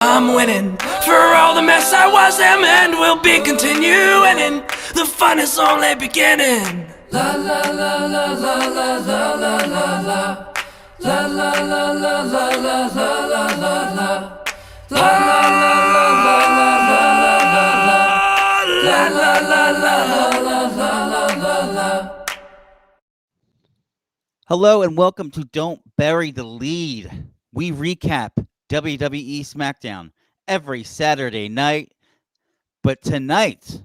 I'm winning for all the mess I was am and will be continuing. The fun is only beginning. La la la la la la la la la la. La la la la la la la la la la. La la la la la la la la. Hello and welcome to Don't Bury the Lead. We recap WWE SmackDown every Saturday night, but tonight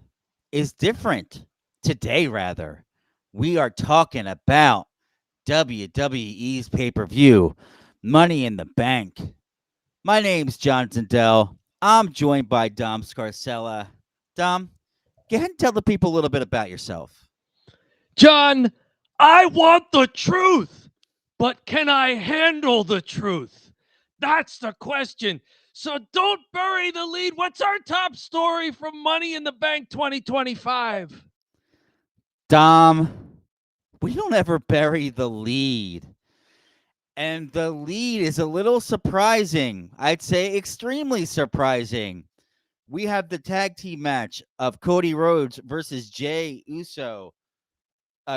is different. Today, rather, we are talking about WWE's pay-per-view, Money in the Bank. My name's John Zindel. I'm joined by Dom Scarcella. Dom, go ahead and tell the people a little bit about yourself. John, I want the truth, but can I handle the truth? That's the question. So don't bury the lead. What's our top story from Money in the Bank 2025? Dom, we don't ever bury the lead. And the lead is a little surprising. I'd say extremely surprising. We have the tag team match of Cody Rhodes versus Jey Uso.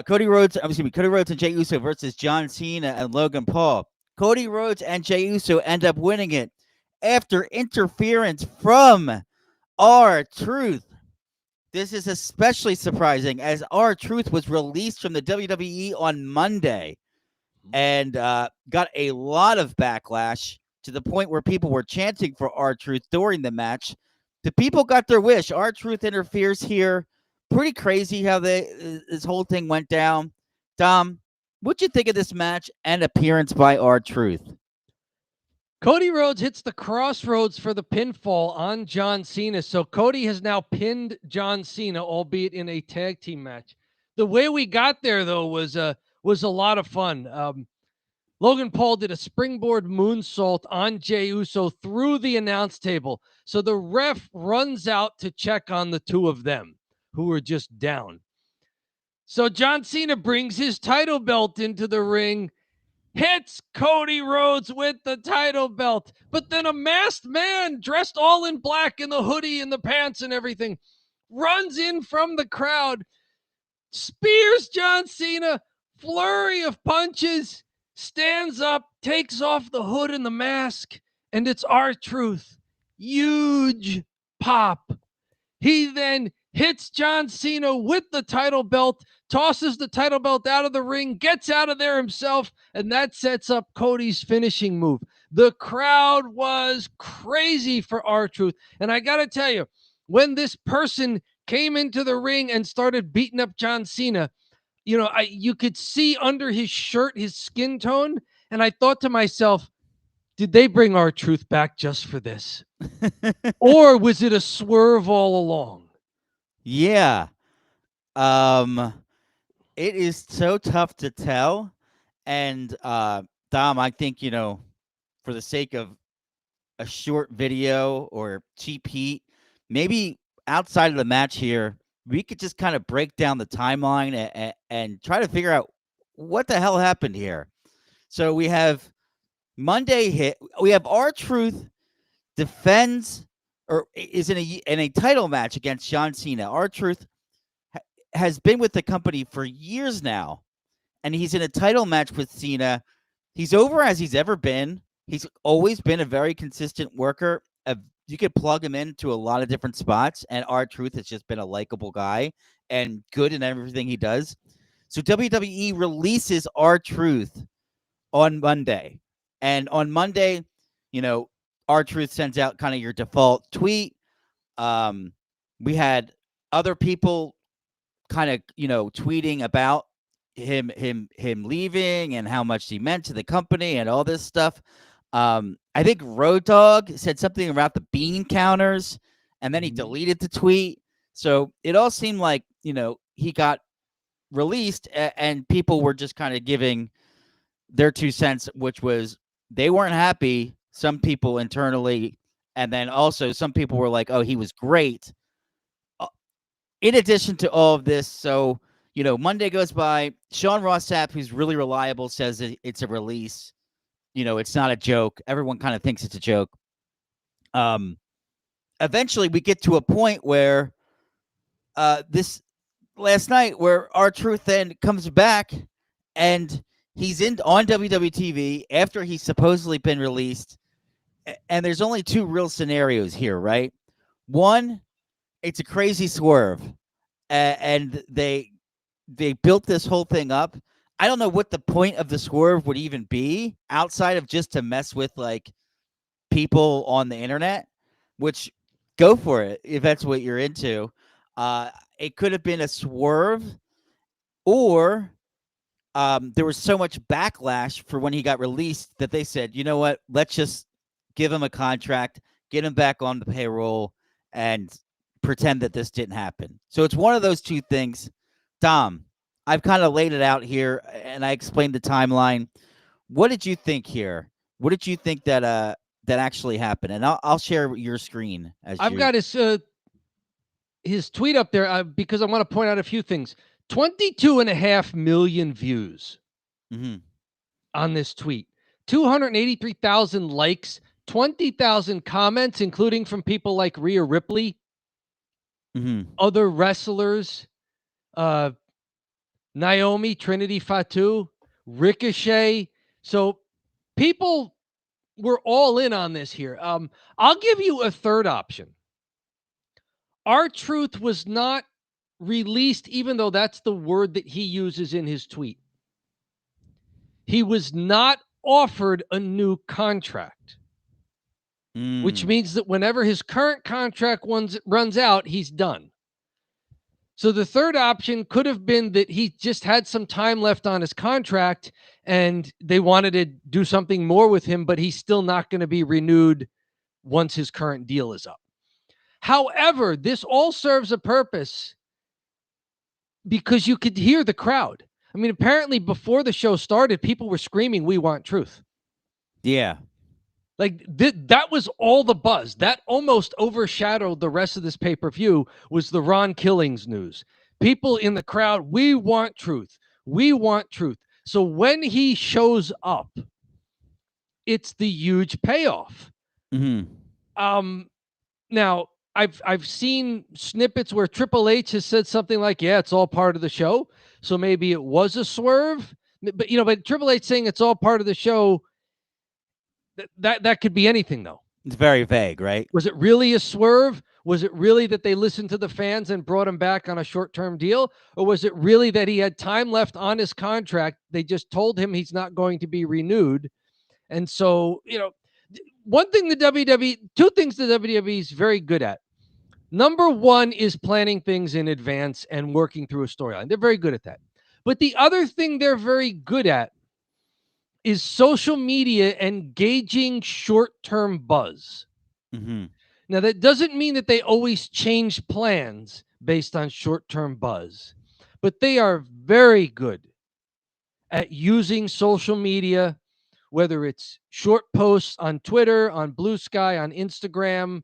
Cody Rhodes and Jey Uso versus John Cena and Logan Paul. Cody Rhodes and Jey Uso end up winning it after interference from R-Truth. This is especially surprising as R-Truth was released from the WWE on Monday and got a lot of backlash to the point where people were chanting for R-Truth during the match. The people got their wish. R-Truth interferes here. Pretty crazy how this whole thing went down. Dom, what'd you think of this match and appearance by R-Truth? Cody Rhodes hits the crossroads for the pinfall on John Cena. So Cody has now pinned John Cena, albeit in a tag team match. The way we got there, though, was a lot of fun. Logan Paul did a springboard moonsault on Jey Uso through the announce table. So the ref runs out to check on the two of them who were just down. So John Cena brings his title belt into the ring, hits Cody Rhodes with the title belt, but then a masked man dressed all in black in the hoodie and the pants and everything runs in from the crowd, spears John Cena, flurry of punches, stands up, takes off the hood and the mask, and it's R-Truth. Huge pop. He then hits John Cena with the title belt, tosses the title belt out of the ring, gets out of there himself, and that sets up Cody's finishing move. The crowd was crazy for R-Truth. And I got to tell you, when this person came into the ring and started beating up John Cena, you could see under his shirt his skin tone, and I thought to myself, did they bring R-Truth back just for this? Or was it a swerve all along? Yeah. It is so tough to tell. And Dom, I think, for the sake of a short video or cheap heat, maybe outside of the match here, we could just kind of break down the timeline and try to figure out what the hell happened here. So we have Monday hit. We have R-Truth defends or is in a title match against John Cena. R-Truth has been with the company for years now, and he's in a title match with Cena. He's over as he's ever been. He's always been a very consistent worker. You could plug him into a lot of different spots, and R-Truth has just been a likable guy and good in everything he does. So WWE releases R-Truth on Monday, and on Monday, R-Truth sends out kind of your default tweet. We had other people kind of, tweeting about him leaving and how much he meant to the company and all this stuff. I think Road Dogg said something about the bean counters, and then he deleted the tweet. So it all seemed like, he got released and people were just kind of giving their 2 cents, which was they weren't happy. Some people internally, and then also some people were like, oh, he was great. In addition to all of this, so, Monday goes by. Sean Ross Sapp, who's really reliable, says it's a release. It's not a joke. Everyone kind of thinks it's a joke. Eventually we get to a point where this last night where R-Truth then comes back and he's on WWE TV after he's supposedly been released. And there's only two real scenarios here, right? One, it's a crazy swerve, and they built this whole thing up. I don't know what the point of the swerve would even be outside of just to mess with like people on the internet, which go for it if that's what you're into. It could have been a swerve, or there was so much backlash for when he got released that they said, you know what, let's just give him a contract, get him back on the payroll, and pretend that this didn't happen. So it's one of those two things. Dom, I've kind of laid it out here, and I explained the timeline. What did you think here? What did you think that that actually happened? And I'll share your screen. I've got his tweet up there because I want to point out a few things. 22.5 million views on this tweet, 283,000 likes, 20,000 comments, including from people like Rhea Ripley, other wrestlers, Naomi, Trinity Fatu, Ricochet. So people were all in on this here. I'll give you a third option. R-Truth was not released, even though that's the word that he uses in his tweet. He was not offered a new contract, which means that whenever his current contract runs out, he's done. So the third option could have been that he just had some time left on his contract and they wanted to do something more with him, but he's still not going to be renewed once his current deal is up. However, this all serves a purpose because you could hear the crowd. I mean, apparently before the show started, people were screaming, "We want truth." Yeah. Like that was all the buzz. That almost overshadowed the rest of this pay-per-view was the Ron Killings news. People in the crowd, we want truth. We want truth. So when he shows up, it's the huge payoff. Now, I've seen snippets where Triple H has said something like, yeah, it's all part of the show. So maybe it was a swerve. But but Triple H saying it's all part of the show, that could be anything, though. It's very vague, right? Was it really a swerve? Was it really that they listened to the fans and brought him back on a short-term deal? Or was it really that he had time left on his contract? They just told him he's not going to be renewed. And so, two things the WWE is very good at. Number one is planning things in advance and working through a storyline. They're very good at that. But the other thing they're very good at is social media engaging short-term buzz. Now, that doesn't mean that they always change plans based on short-term buzz, but they are very good at using social media, whether it's short posts on Twitter, on Blue Sky, on Instagram,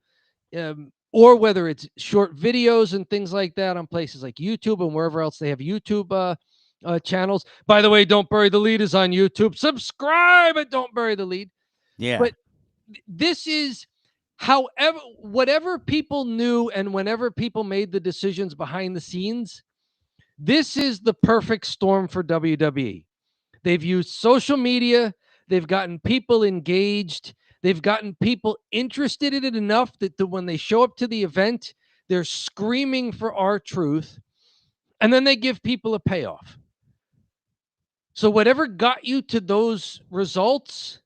or whether it's short videos and things like that on places like YouTube and wherever else they have YouTube channels. By the way, Don't Bury the Lead is on YouTube. Subscribe at Don't Bury the Lead. Yeah. But this is, whatever people knew and whenever people made the decisions behind the scenes, this is the perfect storm for WWE. They've used social media. They've gotten people engaged. They've gotten people interested in it enough that when they show up to the event, they're screaming for R-Truth, and then they give people a payoff. So whatever got you to those results,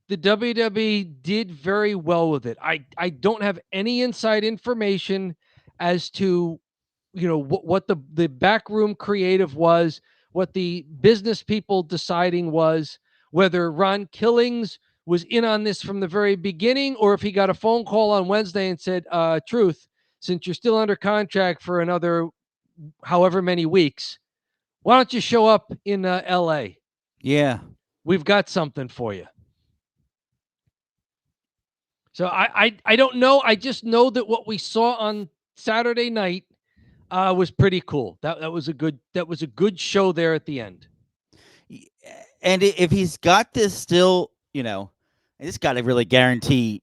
the WWE did very well with it. I don't have any inside information as to, what the backroom creative was, what the business people deciding was, whether Ron Killings was in on this from the very beginning, or if he got a phone call on Wednesday and said, Truth, since you're still under contract for another however many weeks, why don't you show up in LA? Yeah. We've got something for you. So I don't know. I just know that what we saw on Saturday night was pretty cool. That was a good show there at the end. And if he's got this still, this got to really guarantee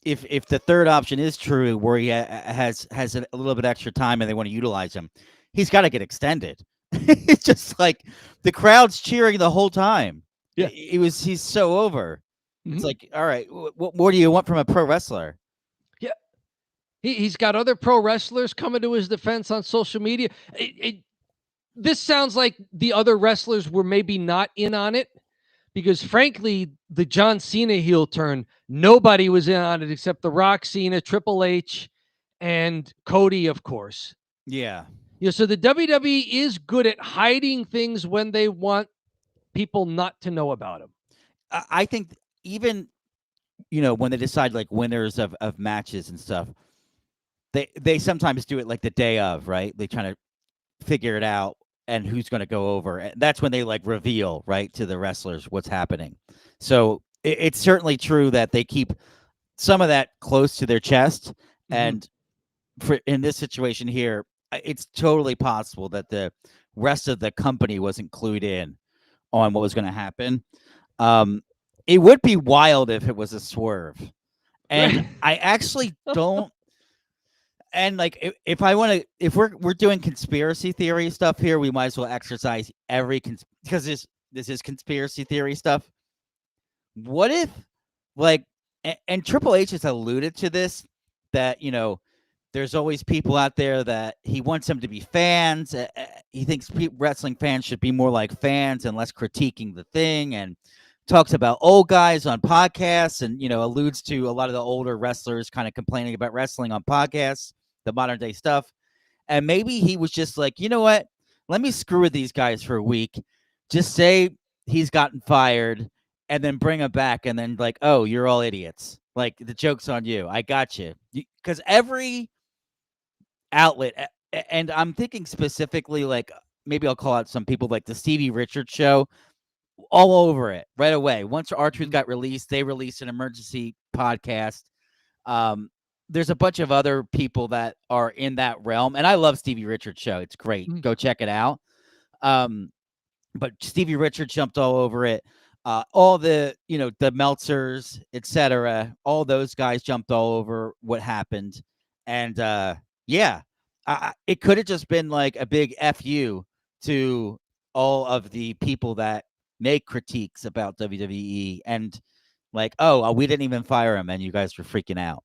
if the third option is true, where he has a little bit extra time and they want to utilize him, he's got to get extended. It's just like the crowd's cheering the whole time. Yeah. He's so over. It's Mhm. like, all right, what more do you want from a pro wrestler? Yeah. He's got other pro wrestlers coming to his defense on social media. This sounds like the other wrestlers were maybe not in on it, because frankly, the John Cena heel turn, nobody was in on it except The Rock, Cena, Triple H, and Cody, of course. Yeah. So the WWE is good at hiding things when they want people not to know about them. I think even, when they decide like winners of matches and stuff, they sometimes do it like the day of, right? They try to figure it out and who's going to go over. And that's when they like reveal, right, to the wrestlers what's happening. So it's certainly true that they keep some of that close to their chest. Mm-hmm. And in this situation here, it's totally possible that the rest of the company wasn't clued in on what was going to happen. It would be wild if it was a swerve. And I actually don't. And like, if I want to, if we're doing conspiracy theory stuff here, we might as well exercise because this is conspiracy theory stuff. What if, like, and Triple H has alluded to this, that there's always people out there that he wants them to be fans. He thinks wrestling fans should be more like fans and less critiquing the thing, and talks about old guys on podcasts, and alludes to a lot of the older wrestlers kind of complaining about wrestling on podcasts, the modern day stuff. And maybe he was just like, you know what? Let me screw with these guys for a week. Just say he's gotten fired and then bring him back. And then like, oh, you're all idiots. Like, the joke's on you. I got you. Because every outlet, and I'm thinking specifically, like, maybe I'll call out some people like the Stevie Richards show, all over it right away. Once R-Truth got released, they released an emergency podcast. There's a bunch of other people that are in that realm, and I love Stevie Richards' show. It's great. Go check it out. But Stevie Richards jumped all over it. All the the Meltzers, etc. All those guys jumped all over what happened, and it could have just been like a big FU to all of the people that make critiques about WWE, and like, oh, we didn't even fire him, and you guys were freaking out.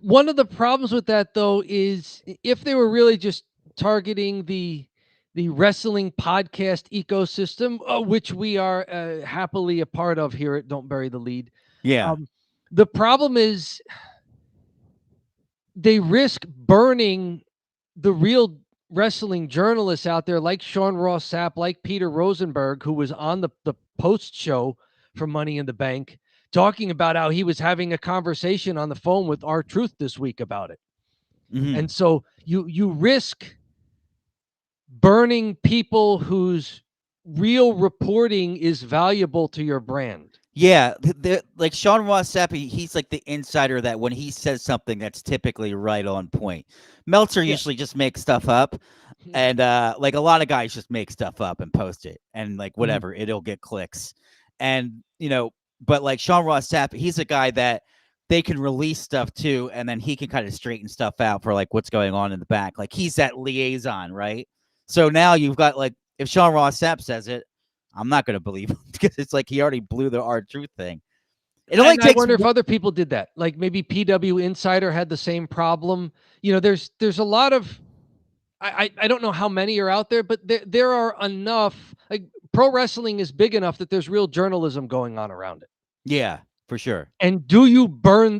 One of the problems with that, though, is if they were really just targeting the wrestling podcast ecosystem, which we are happily a part of here at Don't Bury the Lead. Yeah. The problem is they risk burning the real wrestling journalists out there, like Sean Ross Sapp, like Peter Rosenberg, who was on the post show for Money in the Bank, talking about how he was having a conversation on the phone with R-Truth this week about it. Mm-hmm. And so you risk burning people whose real reporting is valuable to your brand. Yeah, like Sean Ross Sapp, he's like the insider that when he says something, that's typically right on point. Meltzer usually just makes stuff up, and like a lot of guys just make stuff up and post it, and like whatever, it'll get clicks. And but like Sean Ross Sapp, he's a guy that they can release stuff to, and then he can kind of straighten stuff out for like what's going on in the back. Like, he's that liaison, right? So now you've got, like, if Sean Ross Sapp says it, I'm not going to believe him, because it's like he already blew the R-Truth thing. It only takes. I wonder if other people did that. Like maybe PW Insider had the same problem. There's a lot of, I don't know how many are out there, but there are enough. Like, pro wrestling is big enough that there's real journalism going on around it. Yeah, for sure. And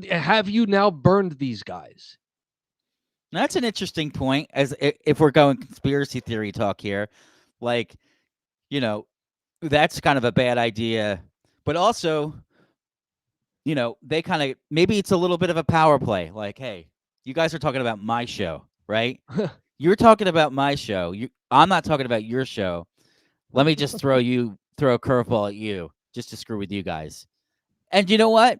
have you now burned these guys? That's an interesting point, as if we're going conspiracy theory talk here. Like, that's kind of a bad idea, but also, they kind of, maybe it's a little bit of a power play. Like, hey, you guys are talking about my show, right? You're talking about my show. I'm not talking about your show. Let me just throw a curveball at you just to screw with you guys. And you know what?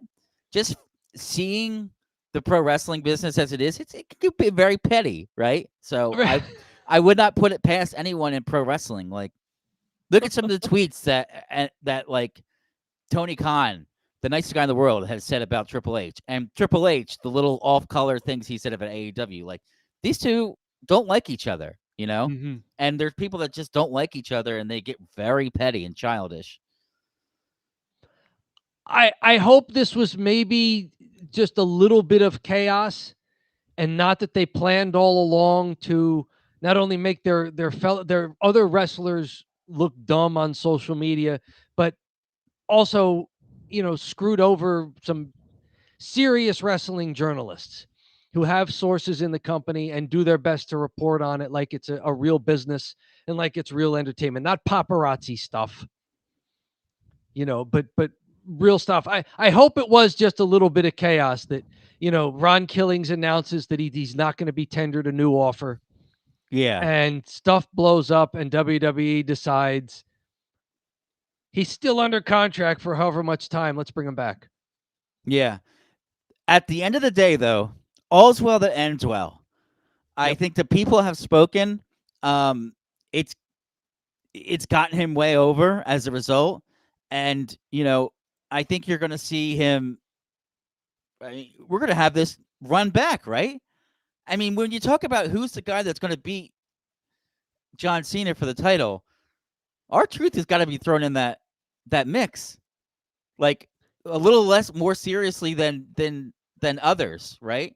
Just seeing the pro wrestling business as it is, it could be very petty, right? So I would not put it past anyone in pro wrestling. Like, look at some of the tweets that like Tony Khan the nicest guy in the world, has said about Triple H. And Triple H, the little off-color things he said about AEW, like, these two don't like each other, you know? Mm-hmm. And there's people that just don't like each other, and they get very petty and childish. I hope this was maybe just a little bit of chaos, and not that they planned all along to not only make their other wrestlers look dumb on social media, but also, screwed over some serious wrestling journalists who have sources in the company and do their best to report on it like it's a real business and like it's real entertainment, not paparazzi stuff, but real stuff. I hope it was just a little bit of chaos that, Ron Killings announces that he's not going to be tendered a new offer. Yeah. And stuff blows up, and WWE decides he's still under contract for however much time. Let's bring him back. Yeah. At the end of the day, though, all's well that ends well. I think the people have spoken. It's gotten him way over as a result. And, I think you're going to see him. We're going to have this run back, right? I mean, when you talk about who's the guy that's going to beat John Cena for the title, R-Truth has got to be thrown in that mix, like a little more seriously than others, right?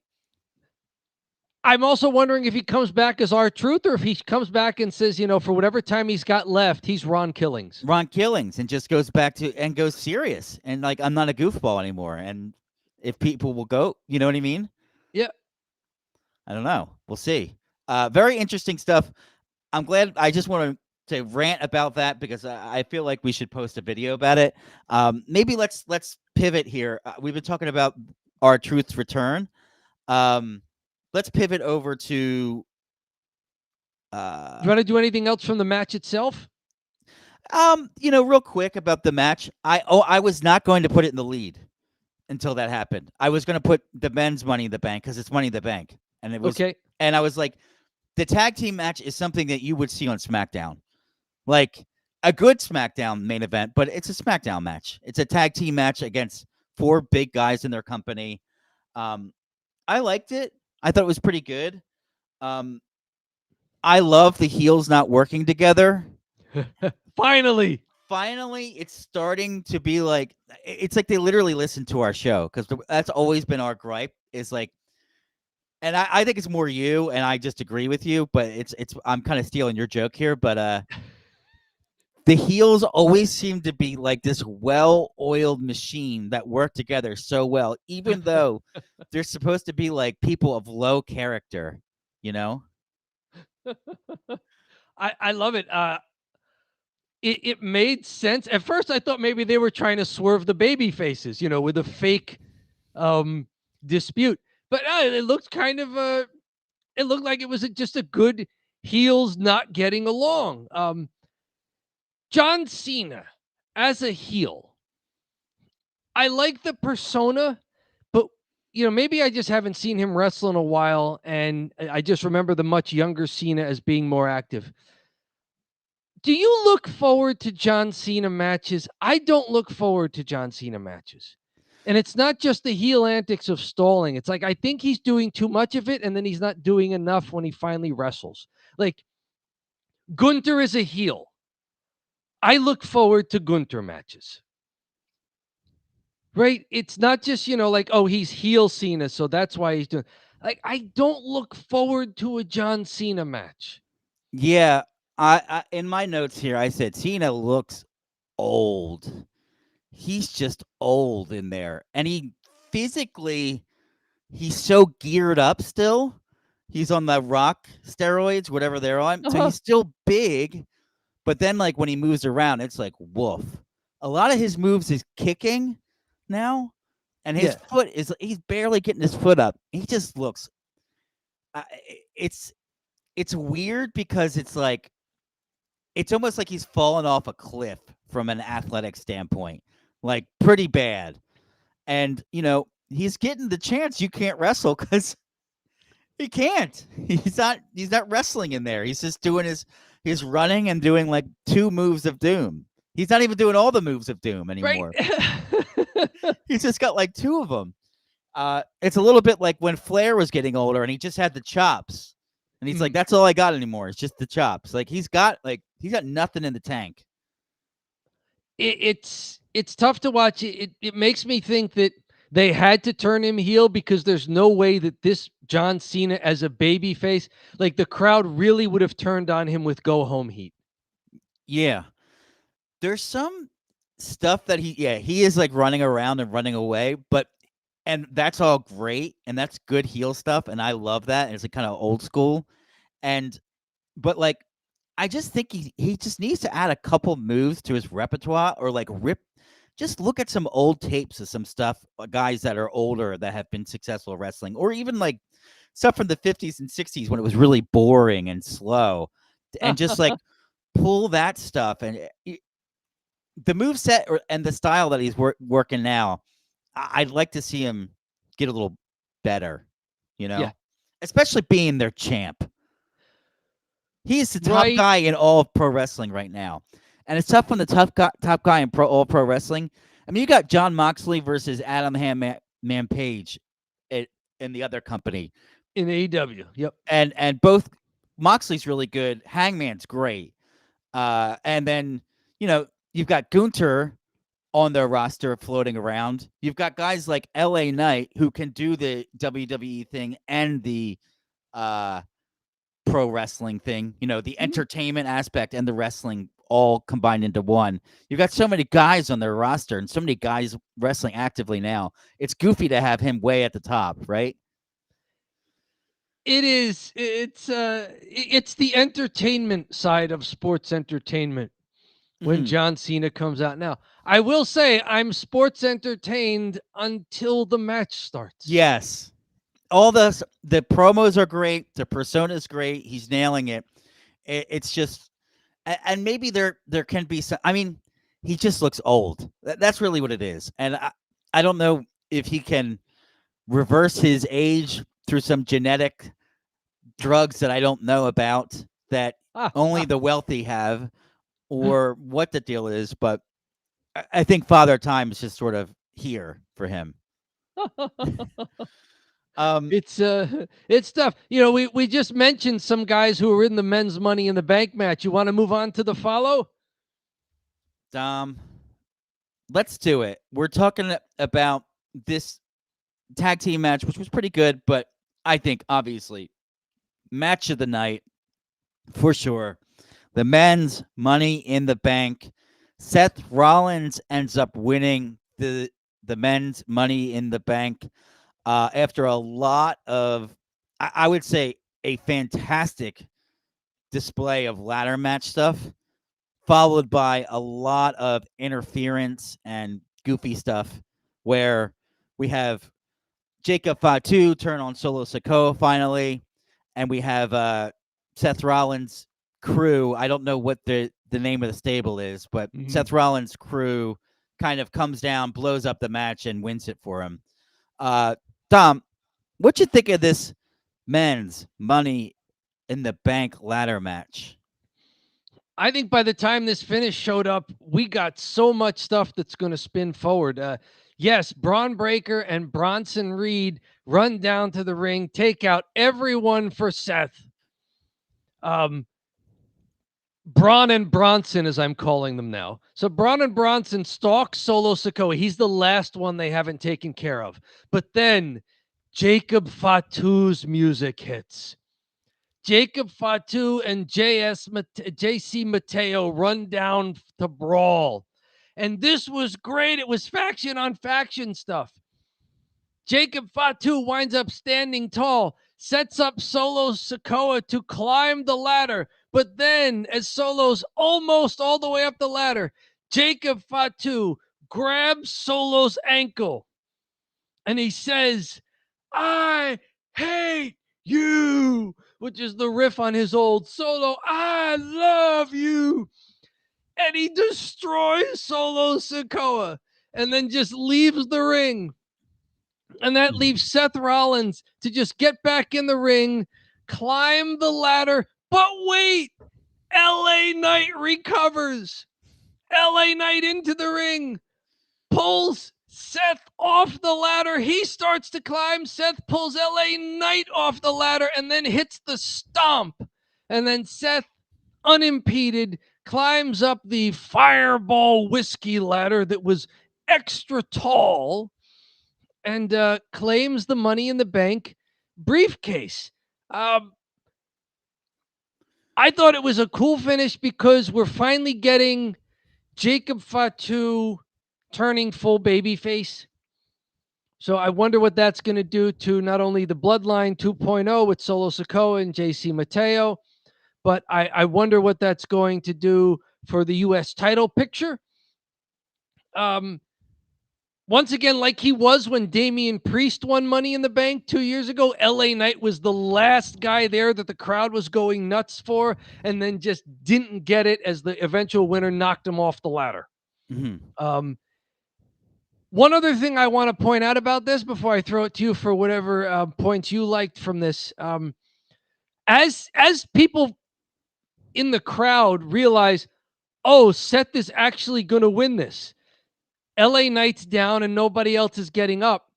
I'm also wondering if he comes back as R-Truth, or if he comes back and says, for whatever time he's got left, he's Ron Killings. Ron Killings, and just goes back to and goes serious, and like, I'm not a goofball anymore. And if people will go, you know what I mean? Yeah. I don't know. We'll see. Very interesting stuff. I'm glad. I just want to rant about that because I feel like we should post a video about it. Maybe let's pivot here. We've been talking about R-Truth's return. Let's pivot over to. You want to do anything else from the match itself? Real quick about the match. I was not going to put it in the lead until that happened. I was going to put the men's Money in the Bank because it's Money in the Bank, and it was okay. And I was like, the tag team match is something that you would see on SmackDown, like a good SmackDown main event, but it's a SmackDown match. It's a tag team match against 4 big guys in their company. I liked it. I thought it was pretty good. I love the heels not working together. Finally, it's starting to be like, it's like they literally listen to our show, because that's always been our gripe, is like, and I think it's more you, and I just agree with you, but it's I'm kind of stealing your joke here, but the heels always seem to be like this well-oiled machine that work together so well, even though they're supposed to be like people of low character, I love it. It made sense. At first, I thought maybe they were trying to swerve the baby faces, with a fake dispute. But it looked kind of it looked like it was just a good heels not getting along. John Cena as a heel, I like the persona, but maybe I just haven't seen him wrestle in a while, and I just remember the much younger Cena as being more active. Do you look forward to John Cena matches? I don't look forward to John Cena matches. And it's not just the heel antics of stalling. It's like, I think he's doing too much of it, and then he's not doing enough when he finally wrestles. Like, Gunther is a heel. I look forward to Gunther matches. Right? It's not just, like, oh, he's heel Cena, so that's why he's doing. Like, I don't look forward to a John Cena match. Yeah. I in my notes here, I said Cena looks old. He's just old in there. And he's so geared up still. He's on the Rock steroids, whatever they're on. So he's still big. But then, like, when he moves around, it's like, woof. A lot of his moves is kicking now. And his foot he's barely getting his foot up. He just looks, it's weird because it's like, it's almost like he's fallen off a cliff from an athletic standpoint, like pretty bad. And, he's getting the chance you can't wrestle because he can't. He's not wrestling in there. He's just doing his running and doing like 2 moves of doom. He's not even doing all the moves of doom anymore. Right. He's just got like 2 of them. It's a little bit like when Flair was getting older and he just had the chops. And he's like, that's all I got anymore. It's just the chops. Like he's got nothing in the tank. It's tough to watch. It makes me think that they had to turn him heel because there's no way that this John Cena as a baby face, like the crowd really would have turned on him with go home heat. Yeah. There's some stuff that he is like running around and running away, and that's all great and that's good heel stuff. And I love that. And it's like kind of old school. But like, I just think he just needs to add a couple moves to his repertoire or like just look at some old tapes of some stuff, guys that are older that have been successful wrestling, or even like stuff from the 50s and 60s when it was really boring and slow, and just like pull that stuff. And the moveset and the style that he's working now, I'd like to see him get a little better, especially being their champ. He is the top guy in all of pro wrestling right now. And it's tough when the top guy in all pro wrestling. I mean, you got Jon Moxley versus Adam Man Page in the other company. In AEW, yep. And both Moxley's really good. Hangman's great. And then, you've got Gunther on their roster floating around. You've got guys like LA Knight who can do the WWE thing and the pro wrestling thing, the entertainment aspect and the wrestling all combined into one. You've got so many guys on their roster and so many guys wrestling actively now. It's goofy to have him way at the top, right? It is. It's the entertainment side of sports entertainment when John Cena comes out. Now, I will say I'm sports entertained until the match starts. Yes. All the promos are great. The persona is great. He's nailing it. It's just, and maybe there can be some. I mean, he just looks old. That's really what it is. And I don't know if he can reverse his age through some genetic drugs that I don't know about that only the wealthy have, or what the deal is. But I think Father Time is just sort of here for him. It's tough. We just mentioned some guys who are in the men's Money in the Bank match. You want to move on to the follow? Let's do it. We're talking about this tag team match, which was pretty good, but I think obviously match of the night for sure. The men's Money in the Bank. Seth Rollins ends up winning the men's Money in the Bank. After a lot of, I would say, a fantastic display of ladder match stuff, followed by a lot of interference and goofy stuff, where we have Jacob Fatu turn on Solo Sikoa finally, and we have Seth Rollins' crew. I don't know what the name of the stable is, but Seth Rollins' crew kind of comes down, blows up the match, and wins it for him. Dom, what you think of this men's Money in the Bank ladder match? I think by the time this finish showed up, we got so much stuff that's going to spin forward. Yes, Braun Breaker and Bronson Reed run down to the ring, take out everyone for Seth. Braun and Bronson, as I'm calling them now. So Braun and Bronson stalk Solo Sikoa. He's the last one they haven't taken care of. But then Jacob Fatu's music hits. Jacob Fatu and JC Mateo run down to brawl. And this was great. It was faction on faction stuff. Jacob Fatu winds up standing tall, sets up Solo Sikoa to climb the ladder. But then, as Solo's almost all the way up the ladder, Jacob Fatu grabs Solo's ankle. And he says, "I hate you," which is the riff on his old Solo, "I love you." And he destroys Solo Sikoa and then just leaves the ring. And that leaves Seth Rollins to just get back in the ring, climb the ladder. But wait, LA Knight recovers. LA Knight into the ring, pulls Seth off the ladder. He starts to climb. Seth pulls LA Knight off the ladder and then hits the stomp. And then Seth, unimpeded, climbs up the Fireball whiskey ladder that was extra tall and claims the Money in the Bank briefcase. I thought it was a cool finish because we're finally getting Jacob Fatu turning full babyface. So I wonder what that's going to do to not only the Bloodline 2.0 with Solo Sikoa and JC Mateo, but I wonder what that's going to do for the U.S. title picture. Once again, like he was when Damian Priest won Money in the Bank 2 years ago, LA Knight was the last guy there that the crowd was going nuts for, and then just didn't get it as the eventual winner knocked him off the ladder. Mm-hmm. One other thing I want to point out about this before I throw it to you for whatever points you liked from this, as people in the crowd realize, oh, Seth is actually going to win this. LA Knight's down and nobody else is getting up.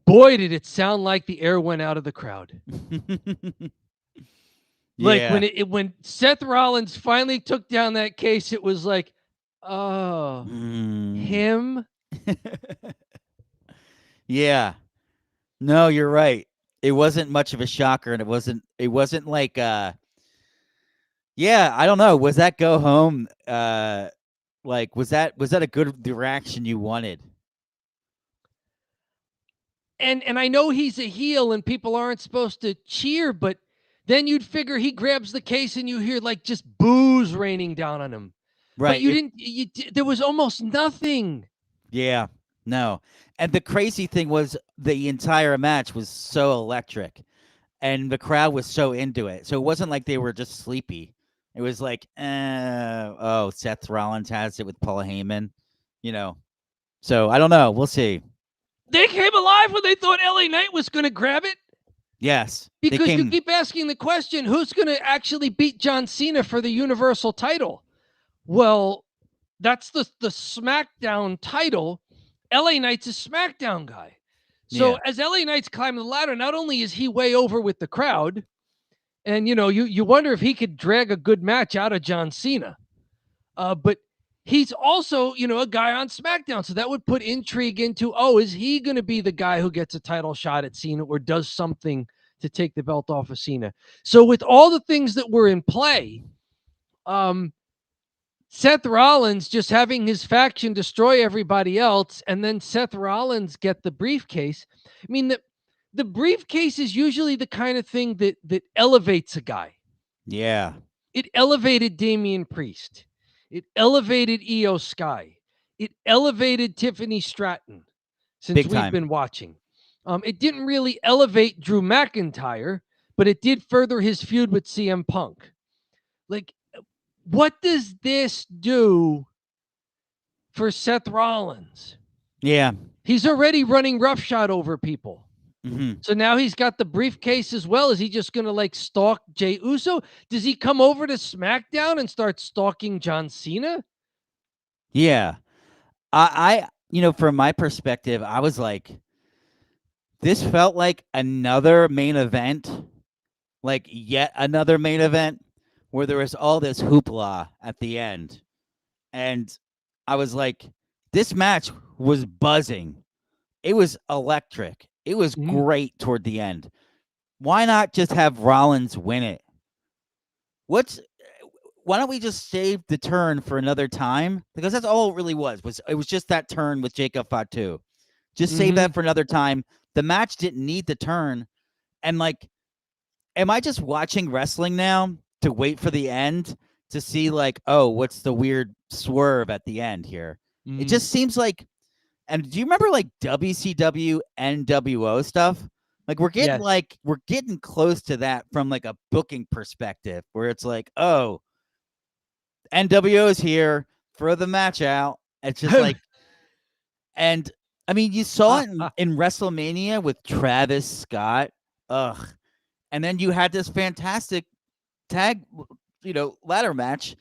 Boy, did it sound like the air went out of the crowd. Like when Seth Rollins finally took down that case, it was like, oh, him. Yeah. No, you're right. It wasn't much of a shocker, and it wasn't like yeah, I don't know. Was that go home? Like was that a good reaction you wanted? And I know he's a heel and people aren't supposed to cheer, but then you'd figure he grabs the case and you hear like just boos raining down on him. Right. But there was almost nothing. Yeah. No. And the crazy thing was the entire match was so electric and the crowd was so into it. So it wasn't like they were just sleepy. It was like, oh, Seth Rollins has it with Paul Heyman, So I don't know. We'll see. They came alive when they thought LA Knight was going to grab it. Yes. Because you keep asking the question, who's going to actually beat John Cena for the Universal title? Well, that's the SmackDown title. LA Knight's a SmackDown guy. So as LA Knight's climbing the ladder, not only is he way over with the crowd, and you wonder if he could drag a good match out of John Cena, but he's also a guy on SmackDown, so that would put intrigue into, is he going to be the guy who gets a title shot at Cena or does something to take the belt off of Cena? So with all the things that were in play, Seth Rollins just having his faction destroy everybody else, and then Seth Rollins get the briefcase. I mean, the briefcase is usually the kind of thing that elevates a guy. Yeah. It elevated Damian Priest. It elevated Io Sky. It elevated Tiffany Stratton since we've been watching. It didn't really elevate Drew McIntyre, but it did further his feud with CM Punk. Like, what does this do for Seth Rollins? Yeah. He's already running roughshod over people. Mm-hmm. So now he's got the briefcase as well. Is he just going to stalk Jey Uso? Does he come over to SmackDown and start stalking John Cena? Yeah. I from my perspective, I was like, this felt like another main event, like yet another main event where there was all this hoopla at the end. And I was like, this match was buzzing. It was electric. It was great toward the end. Why not just have Rollins win it? Why don't we just save the turn for another time? Because that's all it really was it was just that turn with Jacob Fatu. Just save that for another time. The match didn't need the turn. And am I just watching wrestling now to wait for the end to see what's the weird swerve at the end here? It just seems like, and do you remember WCW NWO stuff? We're getting we're getting close to that from a booking perspective where it's NWO is here, throw the match out. It's just and I mean, you saw it in WrestleMania with Travis Scott. Ugh. And then you had this fantastic tag, ladder match.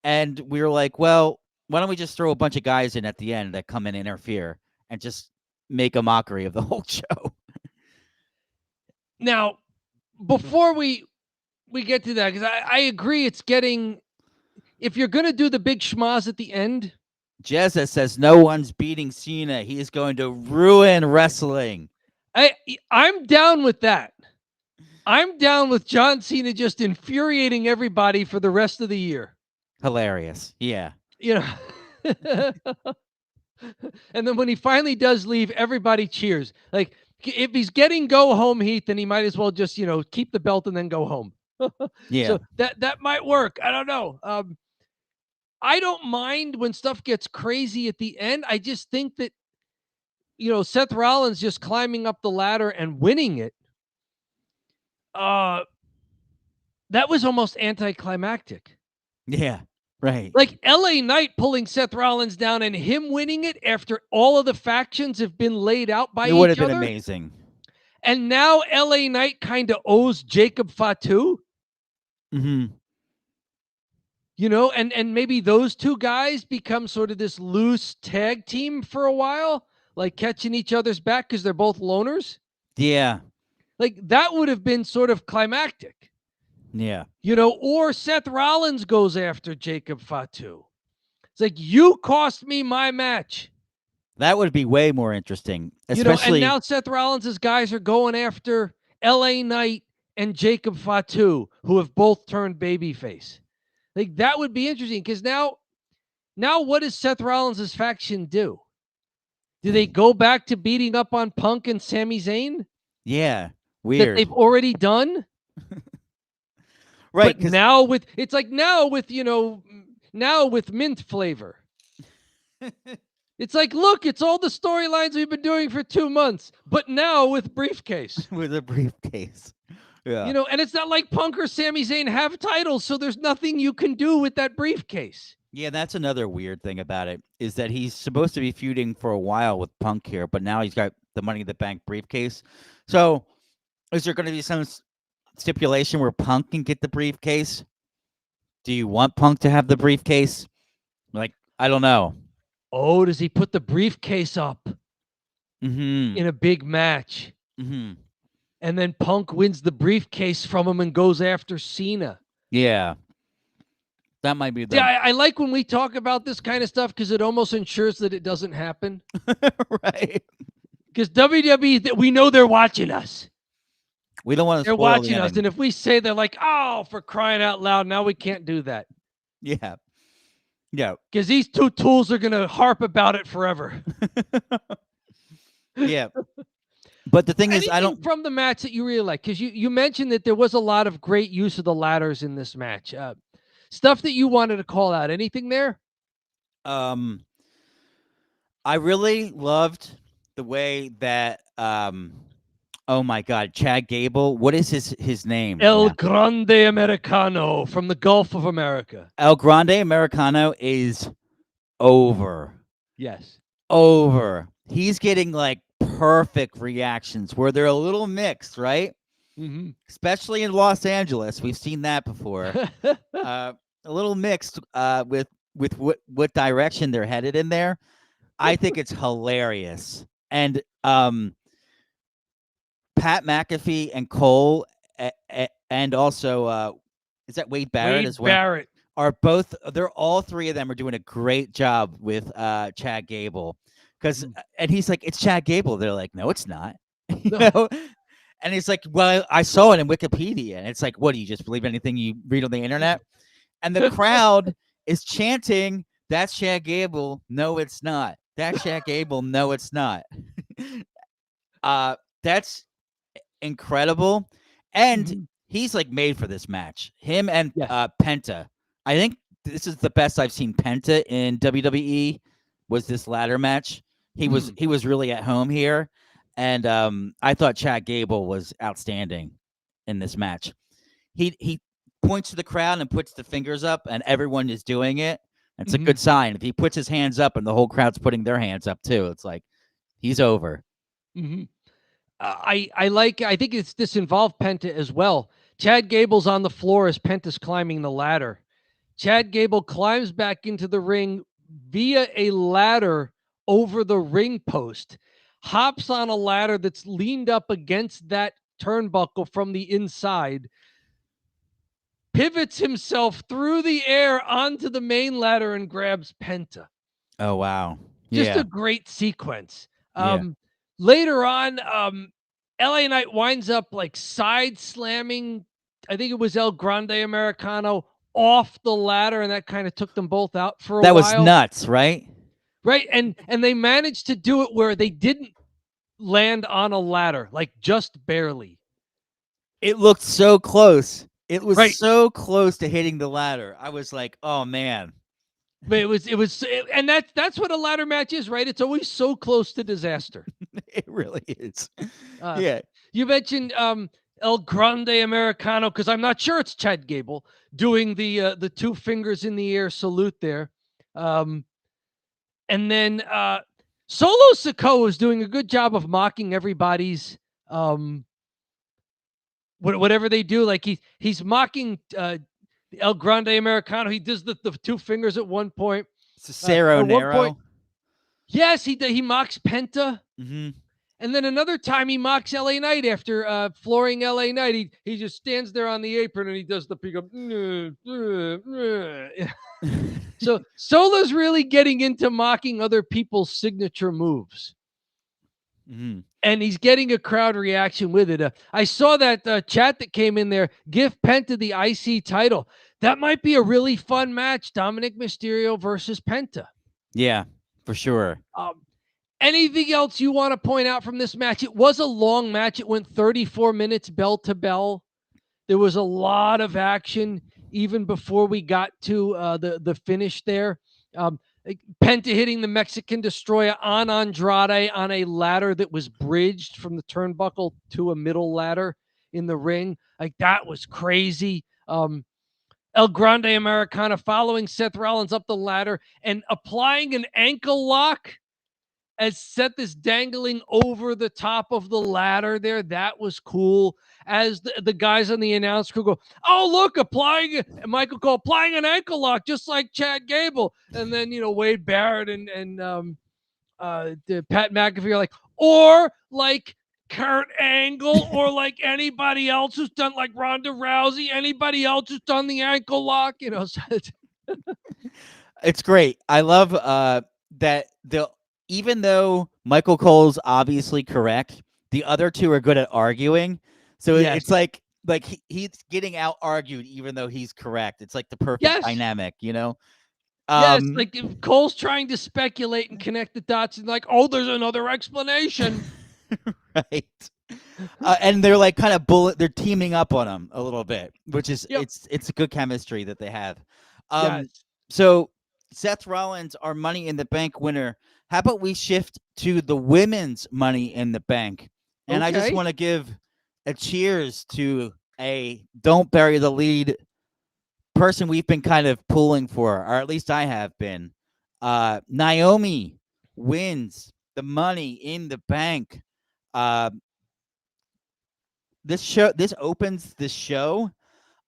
And we were like, well, why don't we just throw a bunch of guys in at the end that come and interfere? and just make a mockery of the whole show. Now, before we get to that, because I agree, it's getting, if you're going to do the big schmaz at the end. Jezza says no one's beating Cena. He is going to ruin wrestling. I'm down with that. I'm down with John Cena just infuriating everybody for the rest of the year. Hilarious. Yeah. You know. And then when he finally does leave, everybody cheers. Like, if he's getting go home heat, then he might as well just, keep the belt and then go home. Yeah. So that might work. I don't know. I don't mind when stuff gets crazy at the end. I just think that, Seth Rollins just climbing up the ladder and winning it. That was almost anticlimactic. Yeah. Right. Like LA Knight pulling Seth Rollins down and him winning it after all of the factions have been laid out by each other. It would have been amazing. And now LA Knight kind of owes Jacob Fatu. Mm-hmm. And maybe those two guys become sort of this loose tag team for a while, like catching each other's back because they're both loners. Yeah. Like that would have been sort of climactic. Yeah. Or Seth Rollins goes after Jacob Fatu. It's like, you cost me my match. That would be way more interesting. Especially, and now Seth Rollins' guys are going after LA Knight and Jacob Fatu, who have both turned babyface. Like that would be interesting because now what does Seth Rollins' faction do? Do they go back to beating up on Punk and Sami Zayn? Yeah. Weird. That they've already done? Right. But now with mint flavor. It's like, look, it's all the storylines we've been doing for 2 months, but now with briefcase. With a briefcase. Yeah. And it's not like Punk or Sami Zayn have titles, so there's nothing you can do with that briefcase. Yeah, that's another weird thing about it, is that he's supposed to be feuding for a while with Punk here, but now he's got the Money in the Bank briefcase. So is there going to be some stipulation where Punk can get the briefcase? Do you want Punk to have the briefcase? Like, I don't know. Oh, does he put the briefcase up in a big match? Mm-hmm. And then Punk wins the briefcase from him and goes after Cena. Yeah. That might be the... Yeah, I like when we talk about this kind of stuff because it almost ensures that it doesn't happen. Right. Because WWE, we know they're watching us. We don't want to They're spoil watching the us. ending. And if we say they're like, oh, for crying out loud, now we can't do that. Yeah. Yeah. Because these two tools are going to harp about it forever. Yeah. But the thing is, I don't... from the match that you really like, because you mentioned that there was a lot of great use of the ladders in this match. Stuff that you wanted to call out. Anything there? I really loved the way that oh my God, Chad Gable. What is his name? El Grande Americano from the Gulf of America. El Grande Americano is over. Yes. Over. He's getting like perfect reactions where they're a little mixed, right? Mm-hmm. Especially in Los Angeles. We've seen that before. A little mixed with what direction they're headed in there. I think it's hilarious. And Pat McAfee and Cole and also is that Wade Barrett as well? Barrett are both. They're all three of them are doing a great job with Chad Gable because and he's like, it's Chad Gable. They're like, no, it's not. you know? And he's like, well, I saw it in Wikipedia. And it's like, what, do you just believe anything you read on the internet? And the crowd is chanting, that's Chad Gable. No, it's not. That's Chad Gable. No, it's not. That's incredible. And he's like made for this match. Him and Penta. I think this is the best I've seen Penta in WWE was this ladder match. He was really at home here. And I thought Chad Gable was outstanding in this match. He points to the crowd and puts the fingers up, and everyone is doing it. It's a good sign. If he puts his hands up and the whole crowd's putting their hands up too, it's like he's over. I think this involved Penta as well. Chad Gable's on the floor as Penta's climbing the ladder. Chad Gable climbs back into the ring via a ladder over the ring post, hops on a ladder that's leaned up against that turnbuckle from the inside, pivots himself through the air onto the main ladder and grabs Penta. Oh, wow. Just Yeah. a great sequence. Yeah. Later on, LA Knight winds up like side slamming, I think it was El Grande Americano, off the ladder, and that kind of took them both out for a That while. was nuts, right? Right. And they managed to do it where they didn't land on a ladder, like just barely. It looked so close. It was Right. so close to hitting the ladder. I was like, oh man. But and that's what a ladder match is, right? It's always so close to disaster. It really is. Yeah. You mentioned El Grande Americano, because I'm not sure it's Chad Gable doing the two fingers in the air salute there. And then Solo Sikoa is doing a good job of mocking everybody's whatever they do. Like he's mocking El Grande Americano. He does the two fingers at one point. Cesaro at one Nero. point, yes, he mocks Penta. Mm-hmm. And then another time he mocks LA Knight after flooring LA Knight. He just stands there on the apron and he does the pick up. So Solo's really getting into mocking other people's signature moves. Mm-hmm. And he's getting a crowd reaction with it. I saw that chat that came in there. Give Penta the IC title. That might be a really fun match. Dominik Mysterio versus Penta. Yeah, for sure. Anything else you want to point out from this match? It was a long match. It went 34 minutes bell to bell. There was a lot of action even before we got to the finish there. Penta hitting the Mexican Destroyer on Andrade on a ladder that was bridged from the turnbuckle to a middle ladder in the ring. Like, that was crazy. El Grande Americana following Seth Rollins up the ladder and applying an ankle lock as Seth is dangling over the top of the ladder there. That was cool. As the guys on the announce crew go, oh, look, Michael Cole applying an ankle lock, just like Chad Gable. And then, Wade Barrett and Pat McAfee are like, or like Kurt Angle, or like anybody else who's done, like Ronda Rousey, anybody else who's done the ankle lock, It's great. I love that even though Michael Cole's obviously correct, the other two are good at arguing. So Yes. it's like he's getting out argued even though he's correct. It's like the perfect dynamic, yes, like if Cole's trying to speculate and connect the dots and like, oh, there's another explanation. Right. And they're like kind of they're teaming up on him a little bit, which is it's a good chemistry that they have. Yes. So Seth Rollins, our Money in the Bank winner. How about we shift to the women's Money in the Bank? And I just want to give a cheers to a don't bury the lead person we've been kind of pulling for, or at least I have been. Naomi wins the Money in the Bank. This opens the show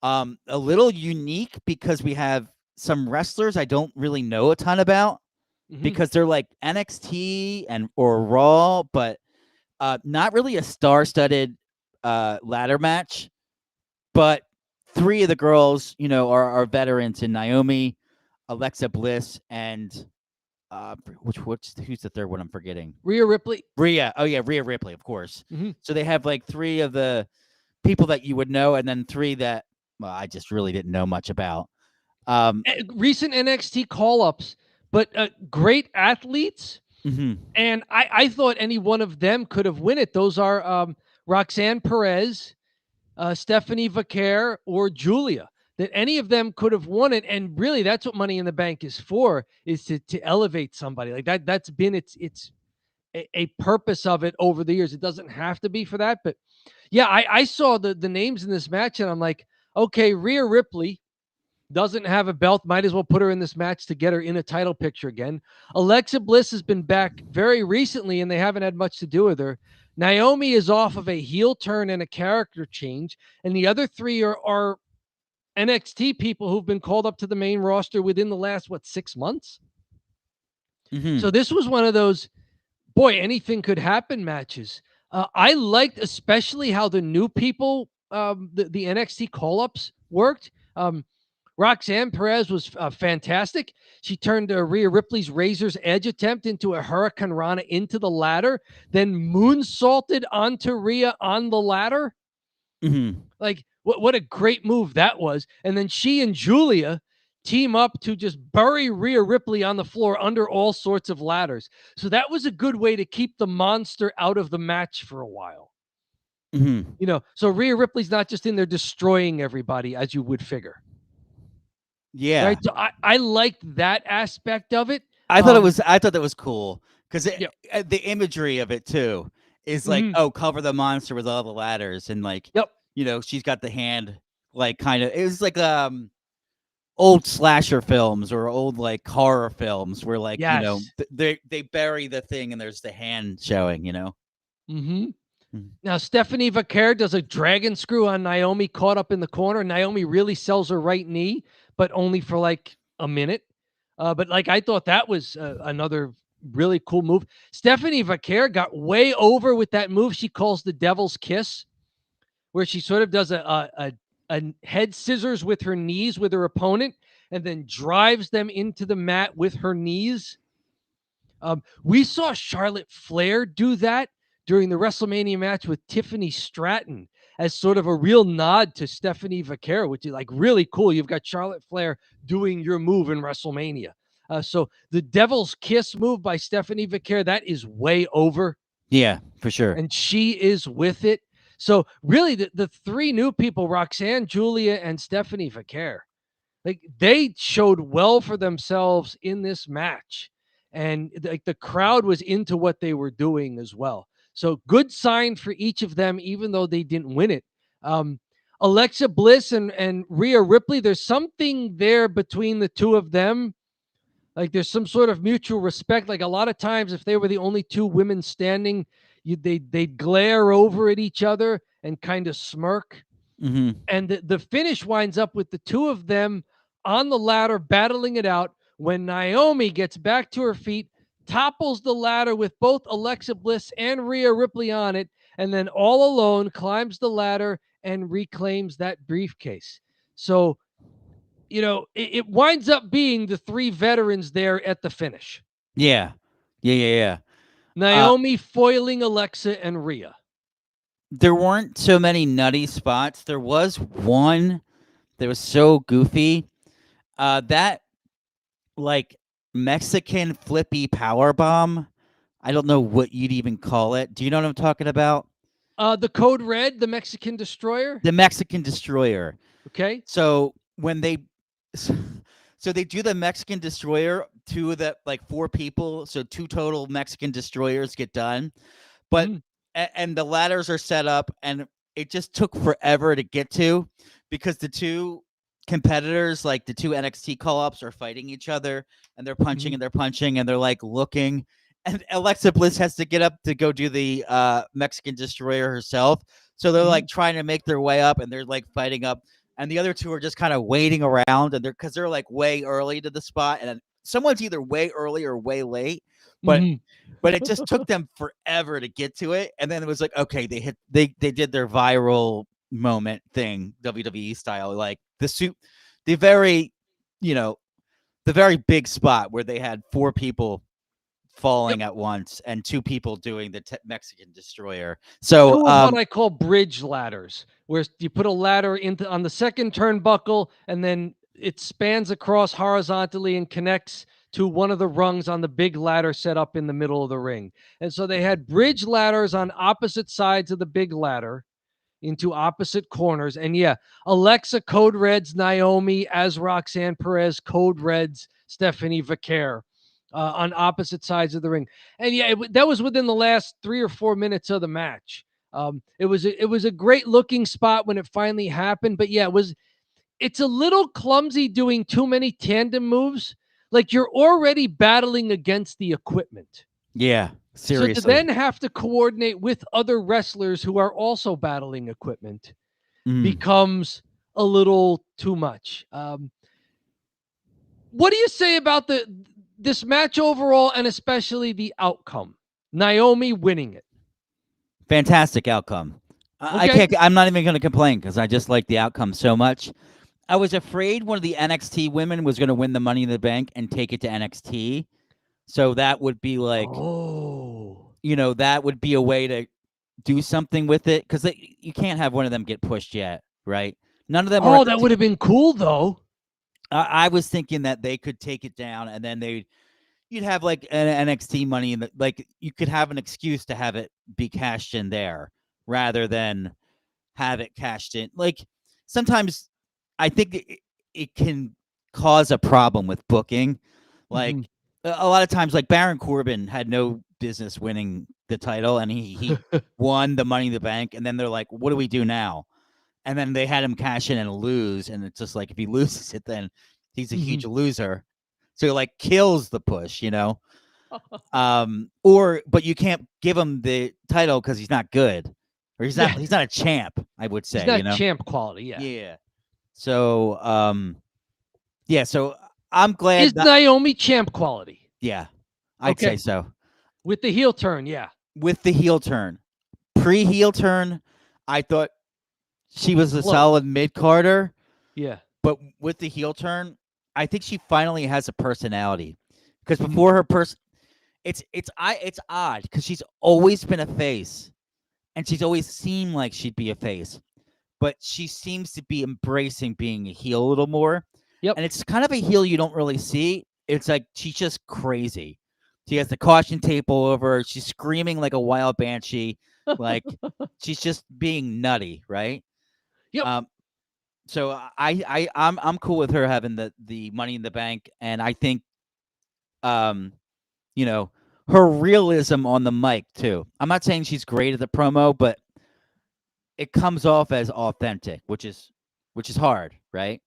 a little unique because we have some wrestlers I don't really know a ton about because they're like NXT or Raw, but not really a star-studded ladder match. But three of the girls, are veterans in Naomi, Alexa Bliss, and who's the third one I'm forgetting? Rhea Ripley. Rhea Ripley, of course. Mm-hmm. So they have like three of the people that you would know, and then three that I just really didn't know much about. Recent NXT call-ups, but great athletes. Mm-hmm. And I thought any one of them could have won it. Those are Roxanne Perez, Stephanie Vaquer, or Julia. That any of them could have won it. And really, that's what Money in the Bank is for, is to elevate somebody. Like that. That's been it's a purpose of it over the years. It doesn't have to be for that. But yeah, I saw the names in this match, and I'm like, okay, Rhea Ripley doesn't have a belt. Might as well put her in this match to get her in a title picture again. Alexa Bliss has been back very recently, and they haven't had much to do with her. Naomi is off of a heel turn and a character change, and the other three are NXT people who've been called up to the main roster within the last, 6 months? Mhm. So this was one of those, boy, anything could happen matches. I liked especially how the new people, the NXT call-ups worked. Roxanne Perez was fantastic. She turned Rhea Ripley's Razor's Edge attempt into a Hurricane Rana into the ladder, then moonsaulted onto Rhea on the ladder. Mhm. Like, what a great move that was. And then she and Julia team up to just bury Rhea Ripley on the floor under all sorts of ladders. So that was a good way to keep the monster out of the match for a while. Mhm. You know, so Rhea Ripley's not just in there destroying everybody, as you would figure. Yeah. Right. So I liked that aspect of it. I thought that was cool because Yeah. the imagery of it too is like, Mhm. oh, cover the monster with all the ladders, and like, Yep. she's got the hand, like, kind of. It was like old slasher films or old like horror films where like Yes. they bury the thing and there's the hand showing. Mm-hmm. Mhm. Now, Stephanie Vaquer does a dragon screw on Naomi caught up in the corner. Naomi really sells her right knee, but only for like a minute. But like, I thought that was another really cool move. Stephanie Vaquer got way over with that move she calls the Devil's Kiss, where she sort of does a head scissors with her knees with her opponent and then drives them into the mat with her knees. We saw Charlotte Flair do that during the WrestleMania match with Tiffany Stratton as sort of a real nod to Stephanie Vaquer, which is like really cool. You've got Charlotte Flair doing your move in WrestleMania. So the Devil's Kiss move by Stephanie Vaquer, that is way over. Yeah, for sure. And she is with it. So really the three new people, Roxanne, Julia, and Stephanie Vaquer, like they showed well for themselves in this match. And like the crowd was into what they were doing as well. So good sign for each of them, even though they didn't win it. Alexa Bliss and Rhea Ripley, there's something there between the two of them. Like there's some sort of mutual respect. Like a lot of times, if they were the only two women standing, they'd glare over at each other and kind of smirk. Mm-hmm. And the finish winds up with the two of them on the ladder battling it out when Naomi gets back to her feet, topples the ladder with both Alexa Bliss and Rhea Ripley on it, and then all alone climbs the ladder and reclaims that briefcase. So, it winds up being the three veterans there at the finish. Yeah. Yeah. Naomi foiling Alexa and Rhea. There weren't so many nutty spots. There was one that was so goofy. That like Mexican flippy power bomb. I don't know what you'd even call it. Do you know what I'm talking about? The Code Red, the Mexican Destroyer. The Mexican Destroyer. Okay. So when they do the Mexican Destroyer, two of the like four people, so two total Mexican Destroyers get done. But and the ladders are set up, and it just took forever to get to because the two competitors, like the two NXT call-ups, are fighting each other, and they're punching and they're punching and they're like looking. And Alexa Bliss has to get up to go do the Mexican Destroyer herself. So they're like trying to make their way up, and they're like fighting up. And the other two are just kind of waiting around, and they're like way early to the spot, and someone's either way early or way late. But it just took them forever to get to it. And then it was like, okay, they did their viral moment thing, WWE style, like the very big spot where they had four people falling at once and two people doing the Mexican Destroyer. So two of what I call bridge ladders, where you put a ladder on the second turnbuckle and then it spans across horizontally and connects to one of the rungs on the big ladder set up in the middle of the ring. And so they had bridge ladders on opposite sides of the big ladder into opposite corners. And yeah, Alexa code reds Naomi as Roxanne Perez code reds Stephanie Vaquer on opposite sides of the ring. And yeah, that was within the last 3 or 4 minutes of the match. It was a great looking spot when it finally happened. But yeah, it's a little clumsy doing too many tandem moves. Like you're already battling against the equipment. Yeah, seriously. So to then have to coordinate with other wrestlers who are also battling equipment becomes a little too much. What do you say about this match overall, and especially the outcome. Naomi winning it. Fantastic outcome. I Okay. can't. I'm not even going to complain because I just like the outcome so much. I was afraid one of the NXT women was going to win the Money in the Bank and take it to NXT. So that would be like, that would be a way to do something with it because you can't have one of them get pushed yet, right? None of them. Oh, that would have been cool though. I was thinking that they could take it down and then you'd have like an NXT Money in the, like you could have an excuse to have it be cashed in there rather than have it cashed in. Like sometimes I think it can cause a problem with booking. Like a lot of times, like Baron Corbin had no business winning the title and he won the Money in the Bank. And then they're like, what do we do now? And then they had him cash in and lose. And it's just like, if he loses it, then he's a huge loser. So it like kills the push, but you can't give him the title because he's not good. Or he's not a champ, I would say. He's not champ quality, yeah. Yeah. So so I'm glad. Is Naomi champ quality? Yeah. I'd say so. With the heel turn, yeah. With the heel turn. Pre-heel turn, I thought she was a solid mid-carder. Yeah. But with the heel turn, I think she finally has a personality. Because before her it's odd because she's always been a face. And she's always seemed like she'd be a face. But she seems to be embracing being a heel a little more. Yep. And it's kind of a heel you don't really see. It's like she's just crazy. She has the caution tape all over her. She's screaming like a wild banshee. Like she's just being nutty, right? Yep. So I'm cool with her having the Money in the Bank, and I think, her realism on the mic too. I'm not saying she's great at the promo, but it comes off as authentic, which is hard, right?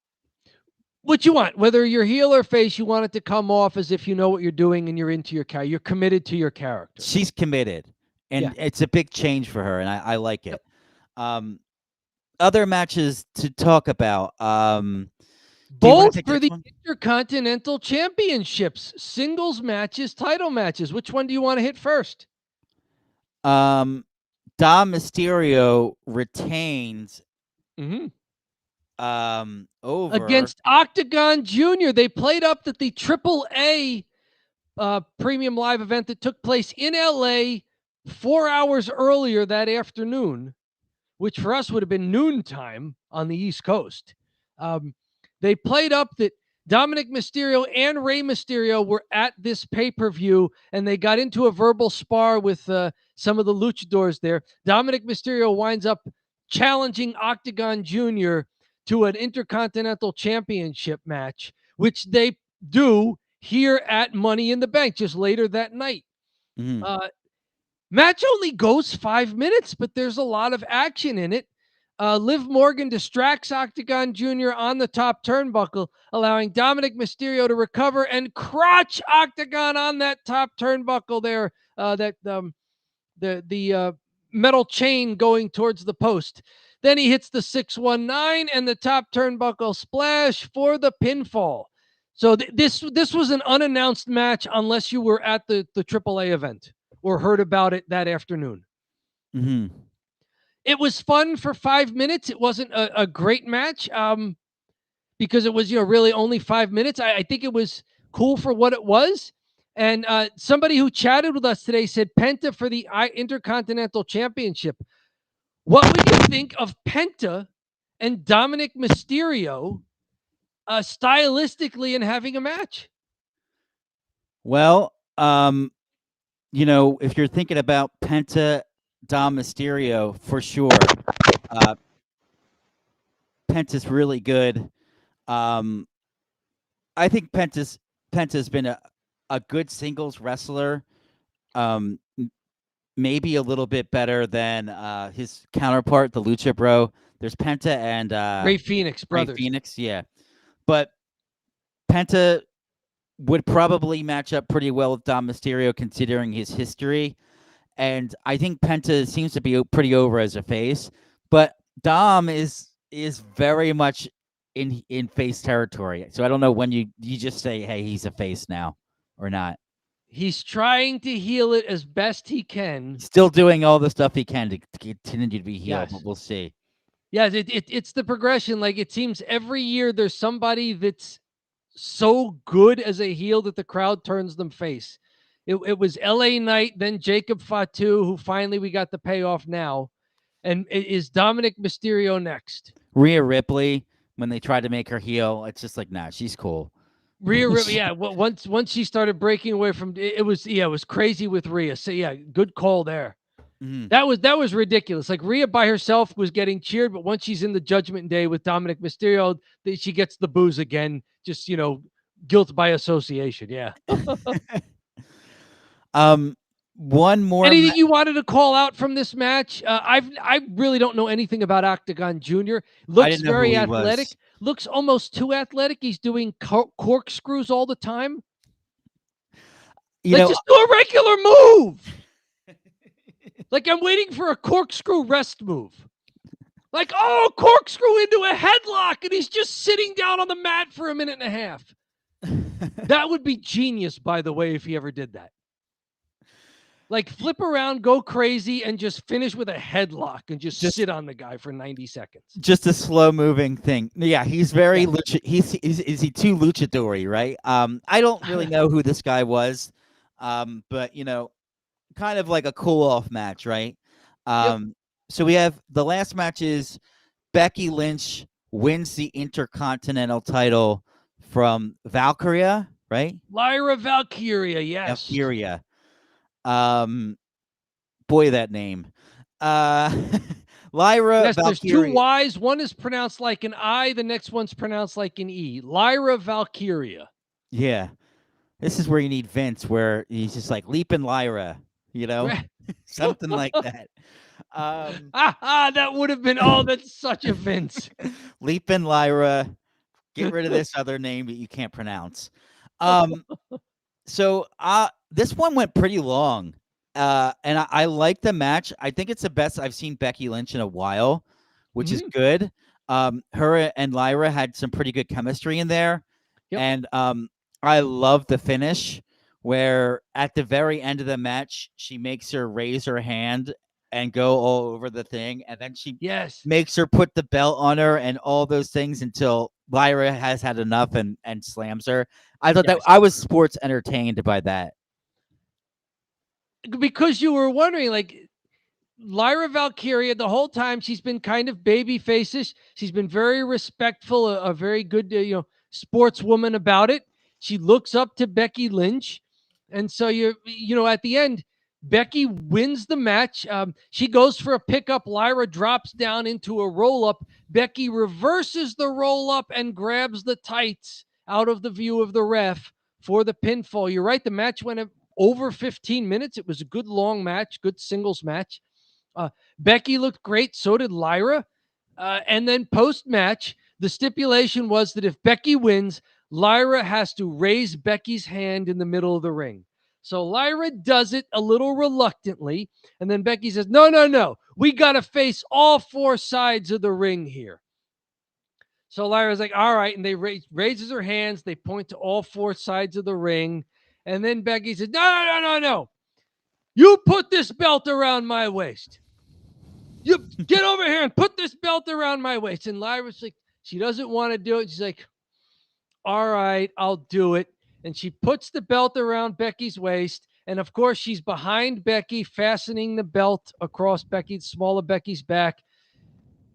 What you want, whether you're heel or face, you want it to come off as if you know what you're doing and you're into your character. You're committed to your character. She's committed, and it's a big change for her, and I like it. Other matches to talk about. Both for the Intercontinental Championships, singles matches, title matches. Which one do you want to hit first? Dom Mysterio retains over against Octagon Jr. They played up that the AAA premium live event that took place in LA 4 hours earlier that afternoon, which for us would have been noontime on the East Coast. They played up that Dominik Mysterio and Rey Mysterio were at this pay-per-view, and they got into a verbal spar with some of the luchadors there. Dominik Mysterio winds up challenging Octagon Jr. to an Intercontinental Championship match, which they do here at Money in the Bank just later that night. Match only goes 5 minutes, but there's a lot of action in it. Liv Morgan distracts Octagon Jr. on the top turnbuckle, allowing Dominik Mysterio to recover and crotch Octagon on that top turnbuckle there. The metal chain going towards the post. Then he hits the 619 and the top turnbuckle splash for the pinfall. So this was an unannounced match unless you were at the AAA event or heard about it that afternoon. It was fun for 5 minutes. It wasn't a great match because it was really only 5 minutes. I think it was cool for what it was. And somebody who chatted with us today said Penta for the Intercontinental Championship. What would you think of Penta and Dominik Mysterio stylistically and having a match? Well, if you're thinking about Penta, Dom Mysterio, for sure. Penta's really good. I think Penta's been a good singles wrestler. Maybe a little bit better than his counterpart, the Lucha Bro. There's Penta and Ray Phoenix brothers. Ray Phoenix, yeah. But Penta would probably match up pretty well with Dom Mysterio considering his history. And I think Penta seems to be pretty over as a face. But Dom is very much in face territory. So I don't know when you just say, hey, he's a face now. or not? He's trying to heal it as best he can. Still doing all the stuff he can to continue to be healed, Yes. but we'll see. Yeah, it's the progression. Like, it seems every year there's somebody that's so good as a heel that the crowd turns them face. It was LA Knight, then Jacob Fatu, who finally we got the payoff now. And is Dominik Mysterio next? Rhea Ripley, when they tried to make her heel, it's just like, nah, she's cool. Rhea Ripley, yeah. Once she started breaking away from it was crazy with Rhea. So yeah, good call there. Mhm. That was ridiculous. Like, Rhea by herself was getting cheered, but once she's in the Judgment Day with Dominik Mysterio, she gets the boos again. Just, guilt by association. Yeah. One more. Anything you wanted to call out from this match? I really don't know anything about Octagon Jr. Looks didn't know very who he athletic. was. Looks almost too athletic. He's doing corkscrews all the time. Just do a regular move. Like, I'm waiting for a corkscrew rest move. Like, corkscrew into a headlock, and he's just sitting down on the mat for a minute and a half. That would be genius, by the way, if he ever did that. Like, flip around, go crazy, and just finish with a headlock and just sit on the guy for 90 seconds. Just a slow moving thing. Yeah, he's very is he too luchador-y, right? I don't really know who this guy was, but kind of like a cool off match, right? So we have the last match is Becky Lynch wins the Intercontinental title from Valkyria, right? Lyra Valkyria, yes. Valkyria. Boy, that name. Lyra yes, Valkyria. There's two Y's. One is pronounced like an I. The next one's pronounced like an E. Lyra Valkyria. Yeah. This is where you need Vince, where he's just like leaping Lyra, something like that. That would have been, that's such a Vince. Leaping Lyra. Get rid of this other name that you can't pronounce. So this one went pretty long. And I like the match. I think it's the best I've seen Becky Lynch in a while, which is good. Her and Lyra had some pretty good chemistry in there. Yep. And I love the finish where at the very end of the match, she makes her raise her hand and go all over the thing. And then she makes her put the belt on her and all those things until Lyra has had enough and slams her. I thought that I was sports entertained by that. Because you were wondering, like, Lyra Valkyria, the whole time she's been kind of baby faces. She's been very respectful, a very good, sportswoman about it. She looks up to Becky Lynch. And so at the end, Becky wins the match. She goes for a pickup. Lyra drops down into a roll-up. Becky reverses the roll-up and grabs the tights out of the view of the ref for the pinfall. You're right. The match went over 15 minutes. It was a good long match, good singles match. Becky looked great. So did Lyra. And then post-match, the stipulation was that if Becky wins, Lyra has to raise Becky's hand in the middle of the ring. So Lyra does it a little reluctantly. And then Becky says, no. We got to face all four sides of the ring here. So Lyra's like, all right. And they raises her hands. They point to all four sides of the ring. And then Becky says, no. You put this belt around my waist. You get over here and put this belt around my waist. And Lyra's like, she doesn't want to do it. She's like, all right, I'll do it. And she puts the belt around Becky's waist. And of course, she's behind Becky, fastening the belt across smaller Becky's back.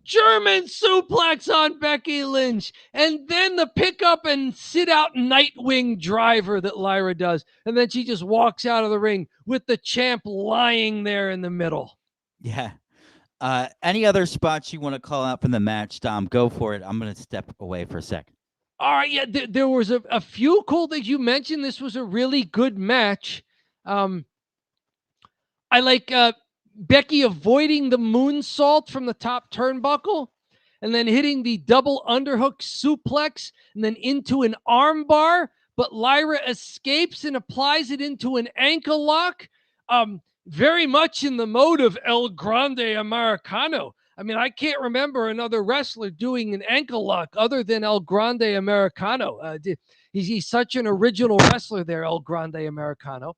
German suplex on Becky Lynch. And then the pick up and sit out Nightwing driver that Lyra does. And then she just walks out of the ring with the champ lying there in the middle. Yeah. Any other spots you want to call out from the match, Dom? Go for it. I'm going to step away for a second. All right. Yeah, there was a few cool things you mentioned. This was a really good match. I like Becky avoiding the moonsault from the top turnbuckle and then hitting the double underhook suplex and then into an armbar. But Lyra escapes and applies it into an ankle lock. Very much in the mode of El Grande Americano. I mean, I can't remember another wrestler doing an ankle lock other than El Grande Americano. He's such an original wrestler there, El Grande Americano.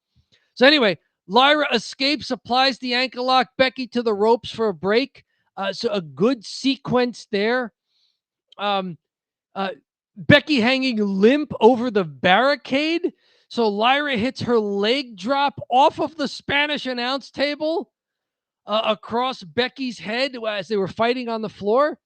So anyway, Lyra escapes, applies the ankle lock, Becky to the ropes for a break. So a good sequence there. Becky hanging limp over the barricade. So Lyra hits her leg drop off of the Spanish announce table across Becky's head as they were fighting on the floor.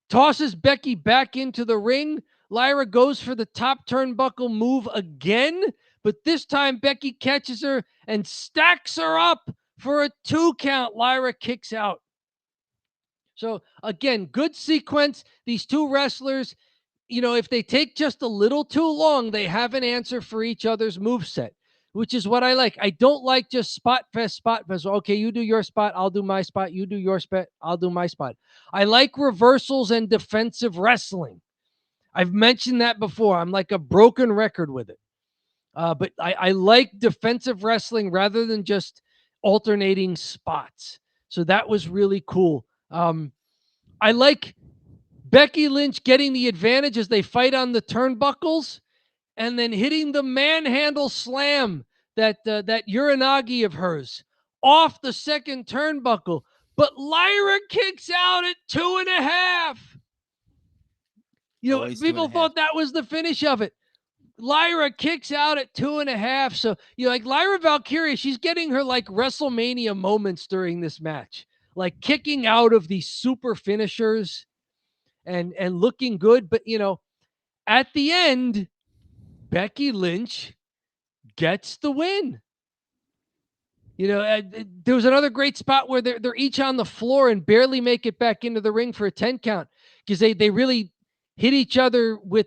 Tosses Becky back into the ring. Lyra goes for the top turnbuckle move again, but this time Becky catches her and stacks her up for a 2 count. Lyra kicks out. So again, good sequence. These two wrestlers, if they take just a little too long, they have an answer for each other's moveset, which is what I like. I don't like just spot fest. Okay, you do your spot, I'll do my spot. You do your spot, I'll do my spot. I like reversals and defensive wrestling. I've mentioned that before. I'm like a broken record with it. But I like defensive wrestling rather than just alternating spots. So that was really cool. I like Becky Lynch getting the advantage as they fight on the turnbuckles and then hitting the manhandle slam, that Uranagi of hers, off the second turnbuckle. But Lyra kicks out at 2.5. Always People 2.5. thought that was the finish of it. Lyra kicks out at 2.5. So, like Lyra Valkyria, she's getting her like WrestleMania moments during this match, like kicking out of these super finishers and looking good. But, at the end, Becky Lynch gets the win. There was another great spot where they're each on the floor and barely make it back into the ring for a 10 count because they really hit each other with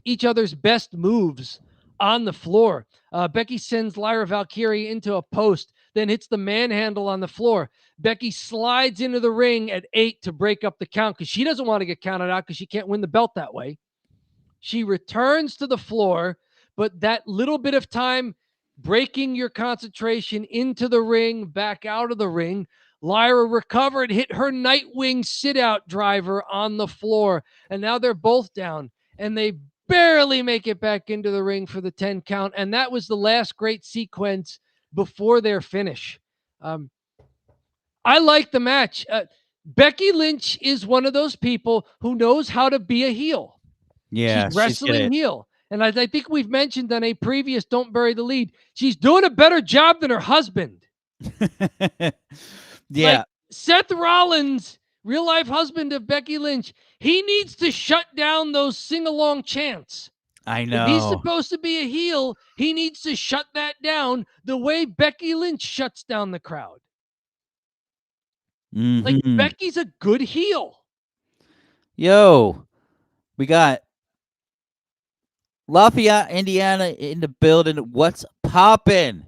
each other's best moves on the floor. Becky sends Lyra Valkyria into a post, then hits the manhandle on the floor. Becky slides into the ring at 8 to break up the count because she doesn't want to get counted out because she can't win the belt that way. She returns to the floor, but that little bit of time breaking your concentration into the ring, back out of the ring, Lyra recovered, hit her Nightwing sit-out driver on the floor, and now they're both down, and they barely make it back into the ring for the 10 count, and that was the last great sequence before their finish. I like the match. Becky Lynch is one of those people who knows how to be a heel. Yeah, she's wrestling heel. And I think we've mentioned on a previous Don't Bury the Lead, she's doing a better job than her husband. Yeah. Like Seth Rollins, real life husband of Becky Lynch, he needs to shut down those sing-along chants. I know. If he's supposed to be a heel, he needs to shut that down the way Becky Lynch shuts down the crowd. Mm-hmm. Like Becky's a good heel. Yo, we got Lafayette, Indiana in the building. What's poppin'?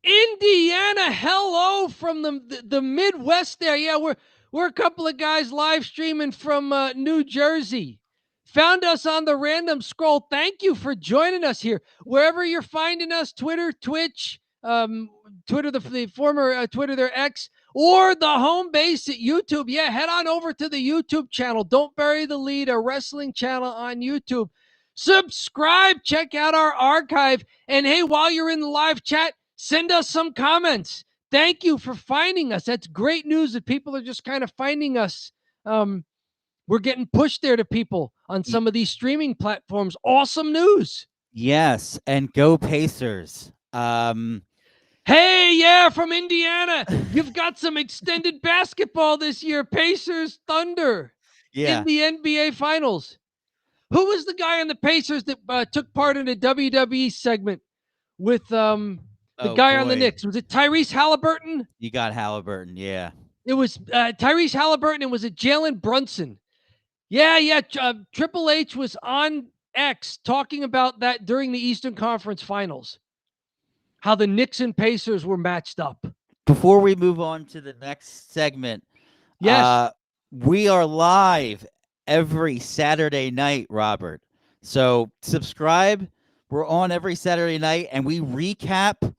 Indiana, hello from the Midwest there. Yeah, we're a couple of guys live streaming from New Jersey. Found us on the random scroll. Thank you for joining us here. Wherever you're finding us, Twitter, Twitch, Twitter, the former Twitter, their X, or the home base at YouTube. Yeah, head on over to the YouTube channel. Don't Bury the Lead, a wrestling channel on YouTube. Subscribe, check out our archive. And hey, while you're in the live chat, send us some comments. Thank you for finding us. That's great news that people are just kind of finding us. We're getting pushed there to people on some of these streaming platforms. Awesome news. Yes, and go Pacers. Hey, yeah, from Indiana. You've got some extended basketball this year. Pacers, Thunder. Yeah. In the NBA Finals. Who was the guy on the Pacers that took part in a WWE segment with the guy on the Knicks? Was it Tyrese Halliburton? You got Halliburton, yeah. It was Tyrese Halliburton, and was it Jalen Brunson? Yeah. Triple H was on X talking about that during the Eastern Conference Finals. How the Knicks and Pacers were matched up. Before we move on to the next segment, yes, we are live every Saturday night, Robert. So subscribe. We're on every Saturday night, and we recap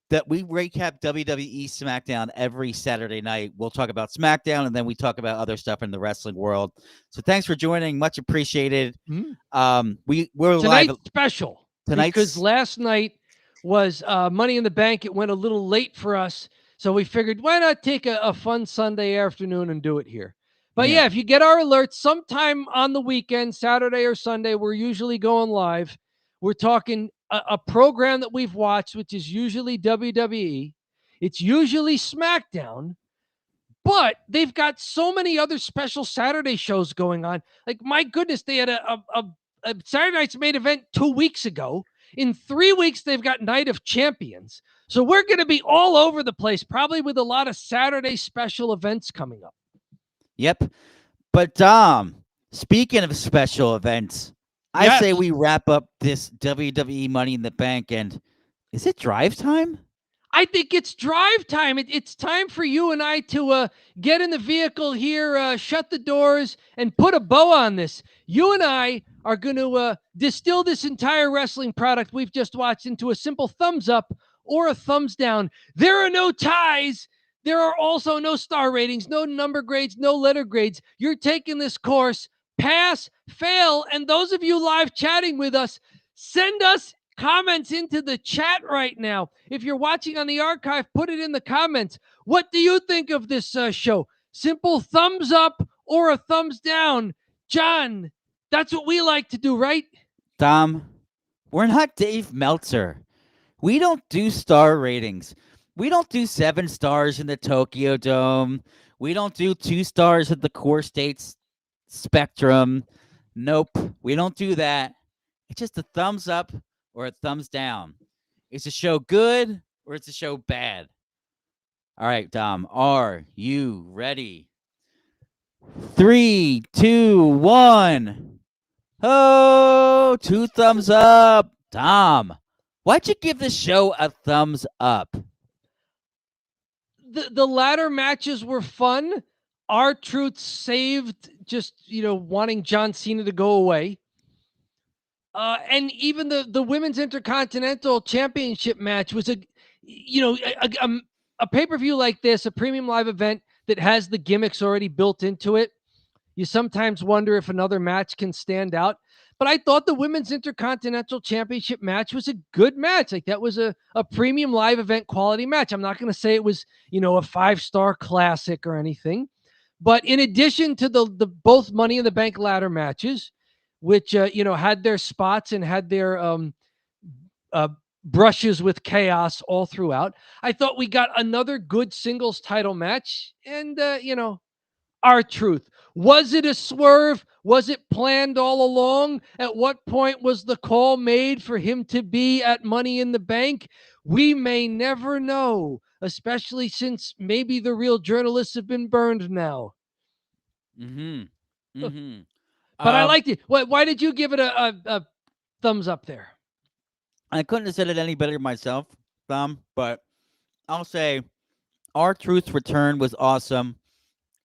that we recap WWE SmackDown every Saturday night. We'll talk about SmackDown, and then we talk about other stuff in the wrestling world. So thanks for joining. Much appreciated. We're live Tonight's special tonight's because last night was Money in the Bank. It went a little late for us, so we figured why not take a fun Sunday afternoon and do it here. But yeah, if you get our alerts sometime on the weekend, Saturday or Sunday, we're usually going live. We're talking a program that we've watched, which is usually WWE. It's usually SmackDown, but they've got so many other special Saturday shows going on. Like, my goodness, they had a Saturday night's main event 2 weeks ago. In 3 weeks, they've got Night of Champions. So we're going to be all over the place, probably with a lot of Saturday special events coming up. Yep. But Dom, speaking of special events, I say we wrap up this WWE Money in the Bank. And is it drive time? I think it's drive time. It's time for you and I to get in the vehicle here, shut the doors, and put a bow on this. You and I are going to distill this entire wrestling product we've just watched into a simple thumbs up or a thumbs down. There are no ties. There are also no star ratings, no number grades, no letter grades. You're taking this course, pass, fail, and those of you live chatting with us, send us comments into the chat right now. If you're watching on the archive, put it in the comments. What do you think of this show? Simple thumbs up or a thumbs down? John, that's what we like to do, right? Dom, we're not Dave Meltzer. We don't do star ratings. We don't do 7 stars in the Tokyo Dome. We don't do 2 stars at the Core States Spectrum. Nope, we don't do that. It's just a thumbs up or a thumbs down. Is the show good or is the show bad? All right, Dom, are you ready? 3, 2, 1. Oh, 2 thumbs up. Dom, why'd you give the show a thumbs up? The ladder matches were fun. R-Truth saved just, wanting John Cena to go away. And even the Women's Intercontinental Championship match was a pay-per-view like this, a premium live event that has the gimmicks already built into it. You sometimes wonder if another match can stand out. But I thought the Women's Intercontinental Championship match was a good match. Like, that was a premium live event quality match. I'm not going to say it was, a 5-star classic or anything. But in addition to the both Money in the Bank ladder matches, which, had their spots and had their brushes with chaos all throughout, I thought we got another good singles title match. And, R-Truth. Was it a swerve? Was it planned all along? At what point was the call made for him to be at Money in the Bank? We may never know, especially since maybe the real journalists have been burned now. But I liked it. Why did you give it a thumbs up there? I couldn't have said it any better myself, Tom, but I'll say R-Truth's return was awesome.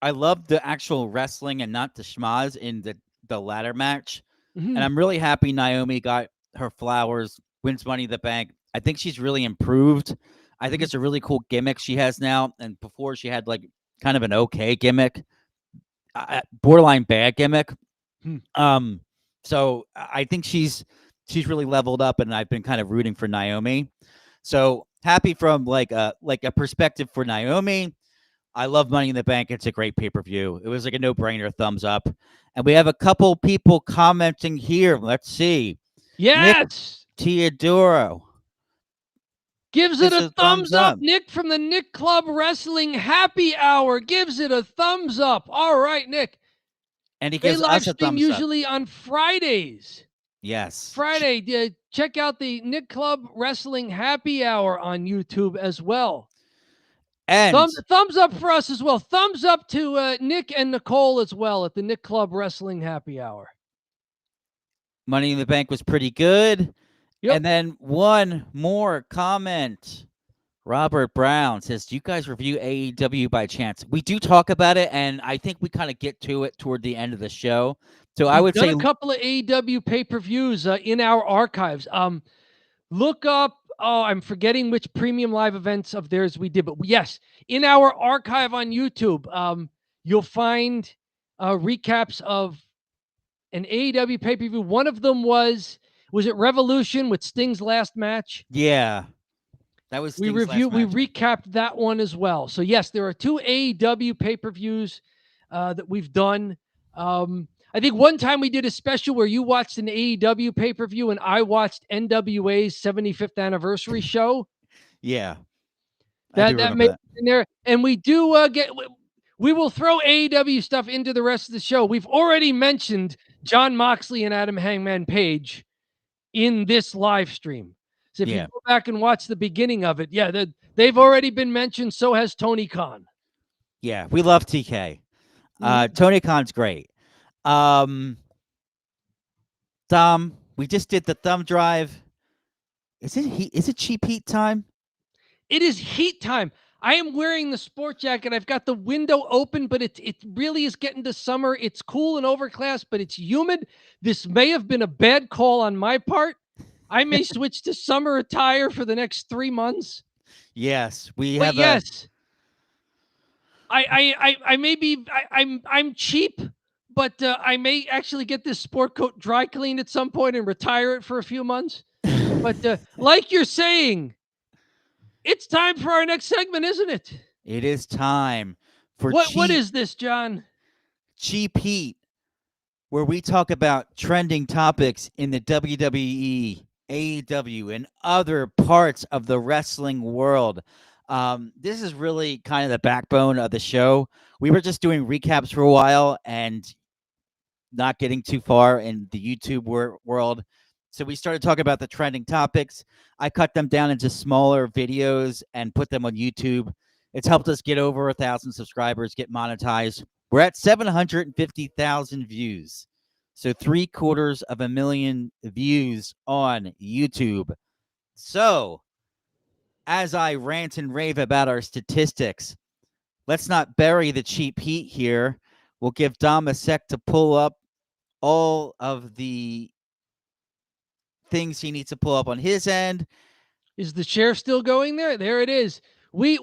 I love the actual wrestling and not the schmaz in the ladder match. And I'm really happy Naomi got her flowers, wins Money in the Bank. I think she's really improved. I think it's a really cool gimmick she has now. And before she had like kind of an okay gimmick, borderline bad gimmick. So I think she's really leveled up, and I've been kind of rooting for Naomi. So happy from like a perspective for Naomi. I love Money in the Bank. It's a great pay-per-view. It was like a no-brainer, thumbs up. And we have a couple people commenting here. Let's see. Yes. Nick Teodoro gives it a thumbs up. Nick from the Nick Club Wrestling Happy Hour gives it a thumbs up. All right, Nick. And he gives us a thumbs up. Usually on Fridays. Yes. Friday. Check out the Nick Club Wrestling Happy Hour on YouTube as well. And thumbs up for us as well. Thumbs up to Nick and Nicole as well at the Nick Club Wrestling Happy Hour. Money in the Bank was pretty good. Yep. And then one more comment. Robert Brown says, do you guys review AEW by chance? We do talk about it, and I think we kind of get to it toward the end of the show. So I would say a couple of AEW pay-per-views in our archives. Look up I'm forgetting which premium live events of theirs we did, but yes, in our archive on YouTube, you'll find recaps of an AEW pay-per-view. One of them was it Revolution with Sting's last match? Yeah. That was We Sting's last match. recapped that one as well. So yes, there are 2 AEW pay-per-views that we've done. I think one time we did a special where you watched an AEW pay-per-view and I watched NWA's 75th anniversary show. Yeah. That made it in there. And we do we will throw AEW stuff into the rest of the show. We've already mentioned Jon Moxley and Adam Hangman Page in this live stream. So if you go back and watch the beginning of it, they've already been mentioned. So has Tony Khan. Yeah, we love TK. Tony Khan's great. Dom, we just did the thumb drive. Is it cheap heat time? It is heat time. I am wearing the sport jacket. I've got the window open, but it really is getting to summer. It's cool and overcast, but it's humid. This may have been a bad call on my part. I may switch to summer attire for the next 3 months. Yes, yes. I may be I'm cheap, but I may actually get this sport coat dry cleaned at some point and retire it for a few months. But like you're saying, it's time for our next segment, isn't it? It is time for what is this, John? Cheap Heat, where we talk about trending topics in the WWE, AEW, and other parts of the wrestling world. This is really kind of the backbone of the show. We were just doing recaps for a while and not getting too far in the YouTube world. So we started talking about the trending topics. I cut them down into smaller videos and put them on YouTube. It's helped us get over 1,000 subscribers, get monetized. We're at 750,000 views. So 750,000 views on YouTube. So as I rant and rave about our statistics, let's not bury the cheap heat here. We'll give Dom a sec to pull up all of the things he needs to pull up on his end. Is the chair still going there? There it is. We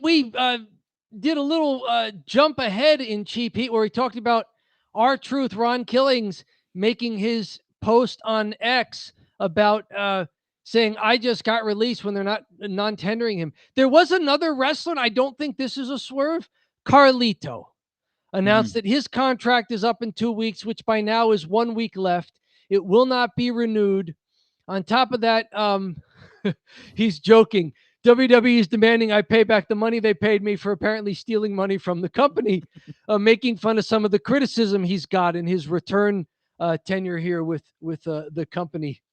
did a little jump ahead in Cheap Heat where we talked about R-Truth, Ron Killings, making his post on X about saying, I just got released when they're not non-tendering him. There was another wrestler, and I don't think this is a swerve, Carlito, announced that his contract is up in 2 weeks, which by now is 1 week left. It will not be renewed. On top of that, he's joking. WWE is demanding I pay back the money they paid me for apparently stealing money from the company, making fun of some of the criticism he's got in his return tenure here with the company.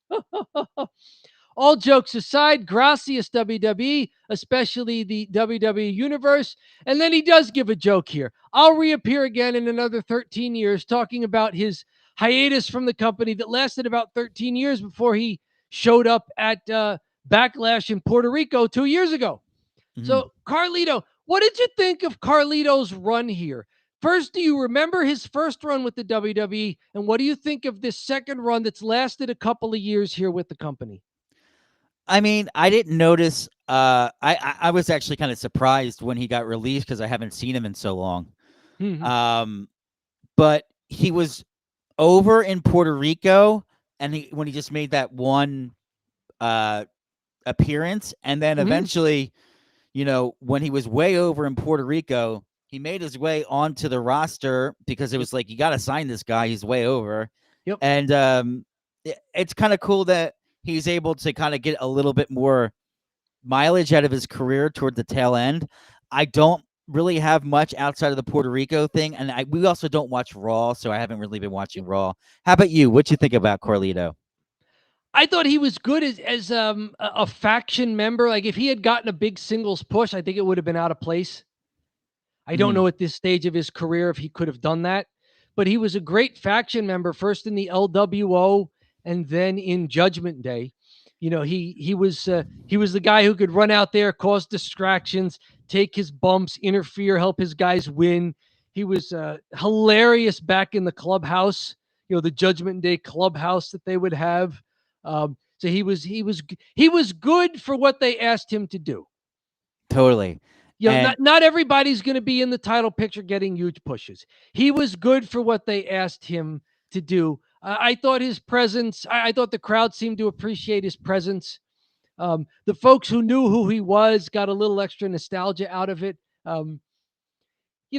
All jokes aside, gracias WWE, especially the WWE Universe. And then he does give a joke here. I'll reappear again in another 13 years talking about his hiatus from the company that lasted about 13 years before he showed up at Backlash in Puerto Rico 2 years ago. So, Carlito, what did you think of Carlito's run here? First, do you remember his first run with the WWE? And what do you think of this second run that's lasted a couple of years here with the company? I mean, I didn't notice. I was actually kind of surprised when he got released because I haven't seen him in so long. But he was over in Puerto Rico, and when he just made that one appearance, and then eventually, when he was way over in Puerto Rico, he made his way onto the roster because it was like, you got to sign this guy. He's way over. Yep. And it's kind of cool that he's able to kind of get a little bit more mileage out of his career toward the tail end. I don't really have much outside of the Puerto Rico thing, and we also don't watch Raw, so I haven't really been watching Raw. How about you? What you think about Carlito? I thought he was good as a faction member. Like, if he had gotten a big singles push, I think it would have been out of place. I don't know at this stage of his career if he could have done that, but he was a great faction member, first in the LWO and then in Judgment Day. He was the guy who could run out there, cause distractions, take his bumps, interfere, help his guys win. He was hilarious back in the clubhouse, the Judgment Day clubhouse that they would have. So he was good for what they asked him to do. Totally. You know, And not everybody's going to be in the title picture getting huge pushes. He was good for what they asked him to do. I thought his presence, I thought the crowd seemed to appreciate his presence. The folks who knew who he was got a little extra nostalgia out of it. You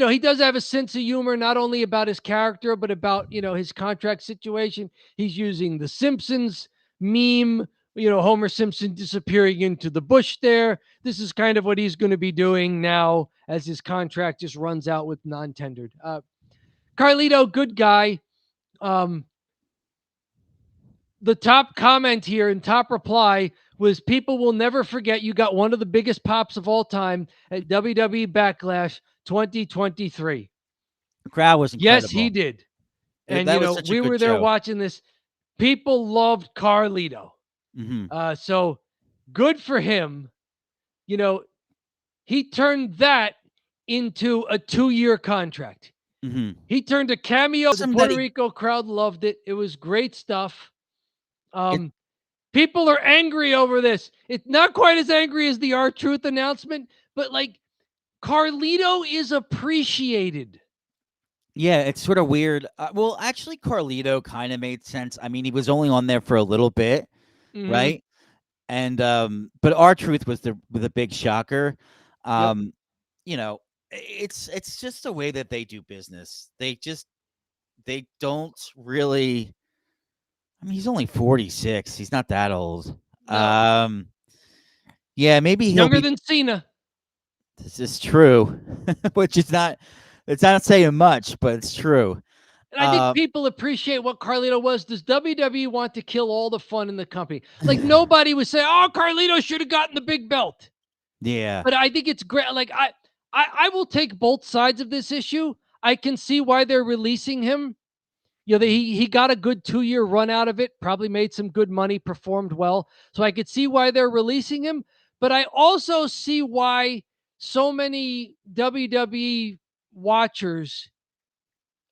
know, he does have a sense of humor, not only about his character, but about, you know, his contract situation. He's using the Simpsons meme, you know, Homer Simpson disappearing into the bush there. This is kind of what he's going to be doing now as his contract just runs out with non-tendered. Carlito, good guy. The top comment here and top reply was, people will never forget you got one of the biggest pops of all time at WWE Backlash 2023. the crowd was incredible. Yes, he did. And, that you was know, such a we good were there show. watching this. People loved Carlito. So good for him. You know, he turned that into a 2-year contract. He turned a cameo. The Puerto Rico crowd loved it. It was great stuff. People are angry over this. It's not quite as angry as the R-Truth announcement, but like, Carlito is appreciated. Yeah, it's sort of weird. Well, actually, Carlito kind of made sense. I mean, he was only on there for a little bit, right? And but R-Truth was the big shocker. You know, it's just the way that they do business. They don't really. I mean, he's only 46. He's not that old. No. Yeah, maybe he'll younger be than Cena. This is true, which is not. It's not saying much, but it's true. And I think people appreciate what Carlito was. Does WWE want to kill all the fun in the company? Like, nobody would say, "Oh, Carlito should have gotten the big belt." Yeah. But I think it's great. Like, I will take both sides of this issue. I can see why they're releasing him. You know, he got a good 2-year run out of it, probably made some good money, performed well. So I could see why they're releasing him. But I also see why so many WWE watchers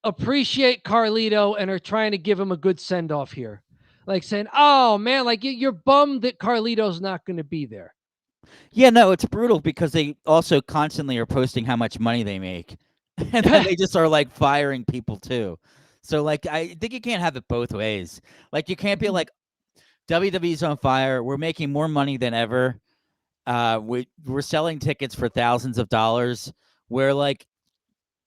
appreciate Carlito and are trying to give him a good send-off here. Like saying, oh, man, like you're bummed that Carlito's not going to be there. Yeah, no, it's brutal because they also constantly are posting how much money they make. And then they just are like firing people too. So like I think you can't have it both ways. Like you can't be like, WWE's on fire. We're making more money than ever. We're selling tickets for thousands of dollars. We're like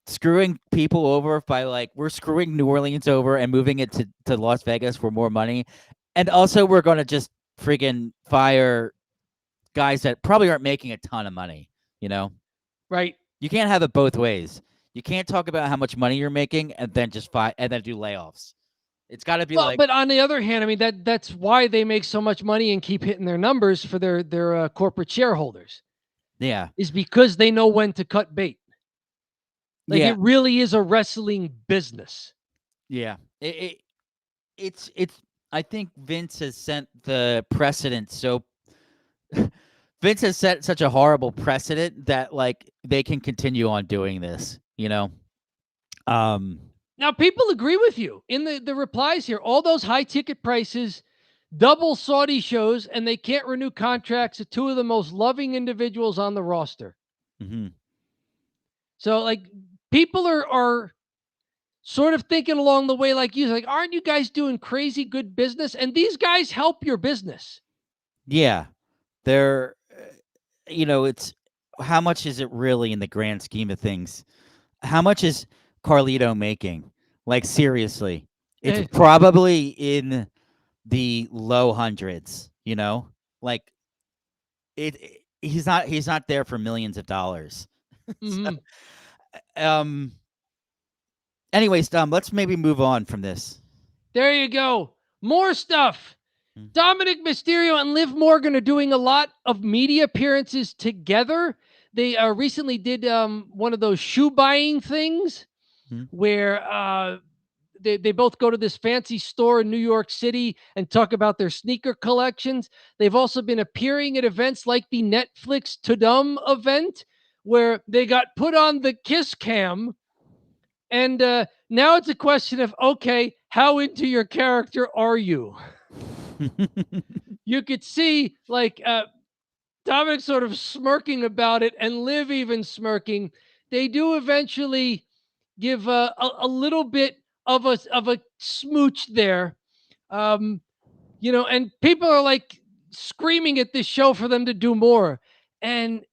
screwing people over by like we're screwing New Orleans over and moving it to Las Vegas for more money. And also we're gonna just freaking fire guys that probably aren't making a ton of money, you know? Right. You can't have it both ways. You can't talk about how much money you're making and then just and then do layoffs. It's got to be like. But on the other hand, I mean that's why they make so much money and keep hitting their numbers for their corporate shareholders. Yeah, is because they know when to cut bait. Like it really is a wrestling business. Yeah, it's. I think Vince has set the precedent so. Vince has set such a horrible precedent that like they can continue on doing this, you know. Now people agree with you in the replies here. All those high ticket prices, double Saudi shows, and they can't renew contracts of two of the most loving individuals on the roster. So like people are sort of thinking along the way like you, like, aren't you guys doing crazy good business? And these guys help your business. Yeah, they're, you know, it's how much is it really in the grand scheme of things? How much is Carlito making? Like seriously, it's probably in the low hundreds. You know, like he's not there for millions of dollars. So, anyways, let's maybe move on from this. There you go. More stuff. Dominik, Mysterio, and Liv Morgan are doing a lot of media appearances together. They recently did one of those shoe buying things where they both go to this fancy store in New York City and talk about their sneaker collections. They've also been appearing at events like the Netflix Tudum event where they got put on the kiss cam. And now it's a question of, okay, how into your character are you? You could see like Dominik sort of smirking about it and Liv even smirking. They do eventually give a little bit of a smooch there. And people are like screaming at this show for them to do more. And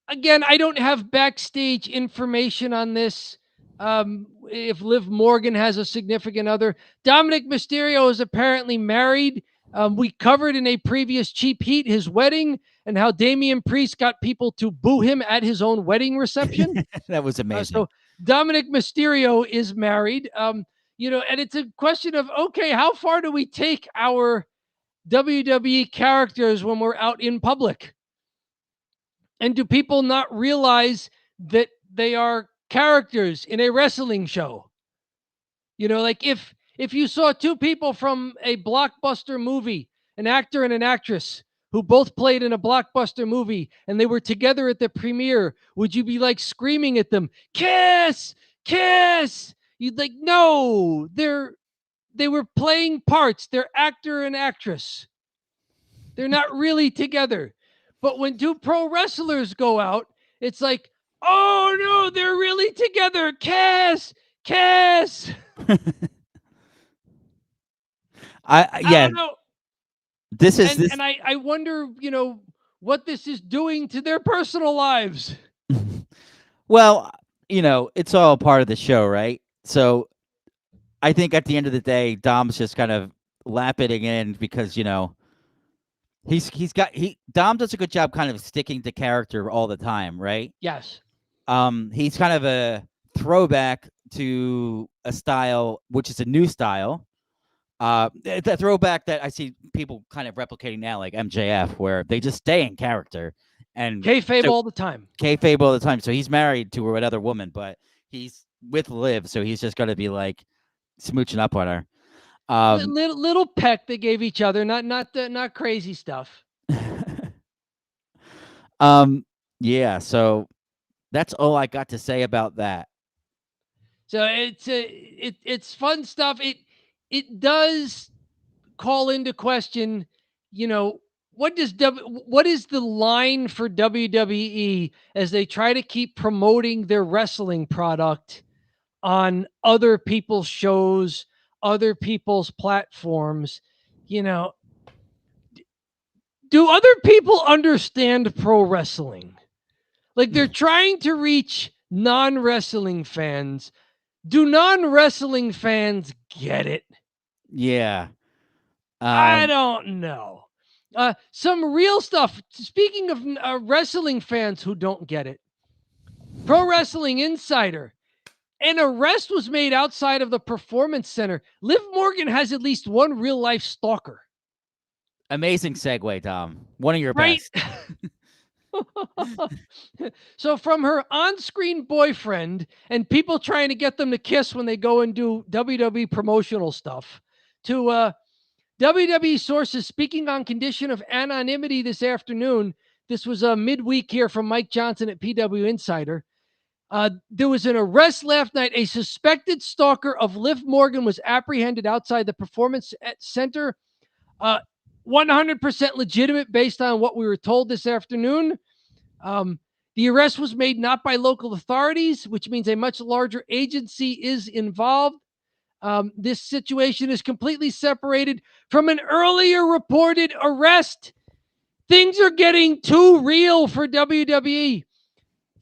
again, I don't have backstage information on this. If Liv Morgan has a significant other, Dominik Mysterio is apparently married. We covered in a previous Cheap Heat his wedding and how Damian Priest got people to boo him at his own wedding reception. That was amazing. So Dominik Mysterio is married. And it's a question of, okay, how far do we take our WWE characters when we're out in public? And do people not realize that they are characters in a wrestling show? Like if you saw two people from a blockbuster movie, an actor and an actress who both played in a blockbuster movie and they were together at the premiere, would you be like screaming at them, "Kiss! Kiss!" You'd like, no, they were playing parts. They're actor and actress. They're not really together. But when two pro wrestlers go out, it's like, oh no, they're really together. Kiss! Kiss! I don't know. This is and I wonder, what this is doing to their personal lives. Well, it's all part of the show, right? So I think at the end of the day, Dom's just kind of lapping it in because, Dom does a good job kind of sticking to character all the time, right? Yes. He's kind of a throwback to a style, which is a new style. The throwback that I see people kind of replicating now, like MJF, where they just stay in character and kayfabe all the time. Kayfabe all the time. So he's married to another woman, but he's with Liv, so he's just going to be like smooching up on her. Little peck they gave each other, not crazy stuff. Yeah. So that's all I got to say about that. So it's fun stuff. It does call into question, what is the line for WWE as they try to keep promoting their wrestling product on other people's shows, other people's platforms? Do other people understand pro wrestling? Like they're trying to reach non-wrestling fans. Do non-wrestling fans get it? Yeah. I don't know. Some real stuff. Speaking of wrestling fans who don't get it, Pro Wrestling Insider, an arrest was made outside of the Performance Center. Liv Morgan has at least one real-life stalker. Amazing segue, Tom. One of your right? best. So from her on-screen boyfriend and people trying to get them to kiss when they go and do WWE promotional stuff, to WWE sources speaking on condition of anonymity this afternoon. This was a midweek here from Mike Johnson at PW Insider. There was an arrest last night. A suspected stalker of Liv Morgan was apprehended outside the Performance Center. 100% legitimate based on what we were told this afternoon. The arrest was made not by local authorities, which means a much larger agency is involved. This situation is completely separated from an earlier reported arrest. Things are getting too real for WWE.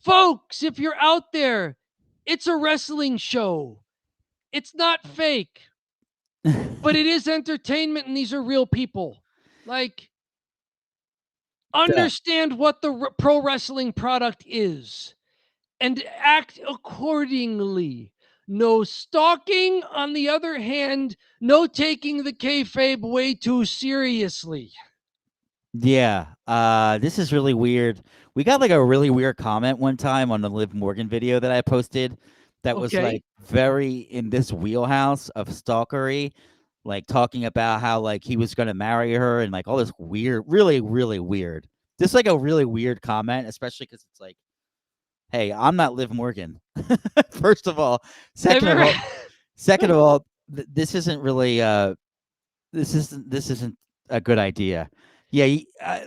Folks, if you're out there, it's a wrestling show. It's not fake, but it is entertainment, and these are real people. Like, understand what the pro wrestling product is and act accordingly. No stalking. On the other hand, no taking the kayfabe way too seriously. Yeah. This is really weird. We got like a really weird comment one time on the Liv Morgan video that I posted that was like very in this wheelhouse of stalkery, like talking about how like he was going to marry her and like all this weird, really, really weird. This like a really weird comment, especially because it's like, hey, I'm not Liv Morgan. First of all, second of all, this isn't really this isn't a good idea. Yeah,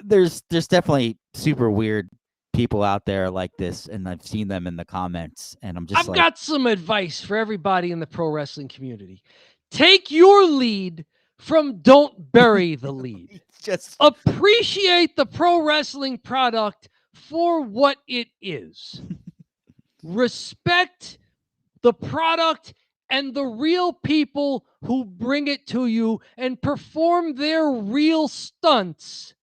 there's definitely super weird people out there like this, and I've seen them in the comments, and I'm just I've got some advice for everybody in the pro wrestling community. Take your lead from don't bury the lead. just Appreciate the pro wrestling product for what it is. Respect the product and the real people who bring it to you and perform their real stunts,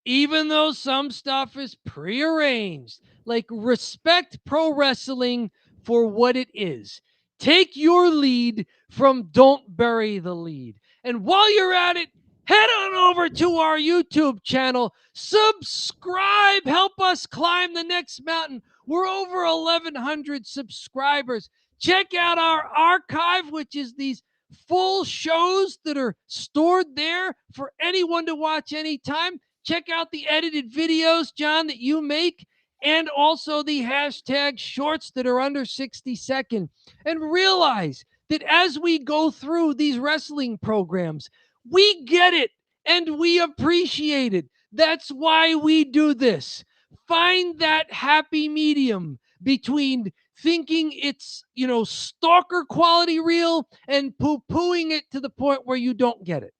even though some stuff is prearranged. Like, respect pro wrestling for what it is. Take your lead from don't bury the lead. And while you're at it, head on over to our YouTube channel. Subscribe. Help us climb the next mountain. We're over 1,100 subscribers. Check out our archive, which is these full shows that are stored there for anyone to watch anytime. Check out the edited videos, John, that you make, and also the hashtag shorts that are under 60 seconds. And realize that as we go through these wrestling programs, we get it and we appreciate it. That's why we do this. Find that happy medium between thinking it's, stalker quality real and poo-pooing it to the point where you don't get it.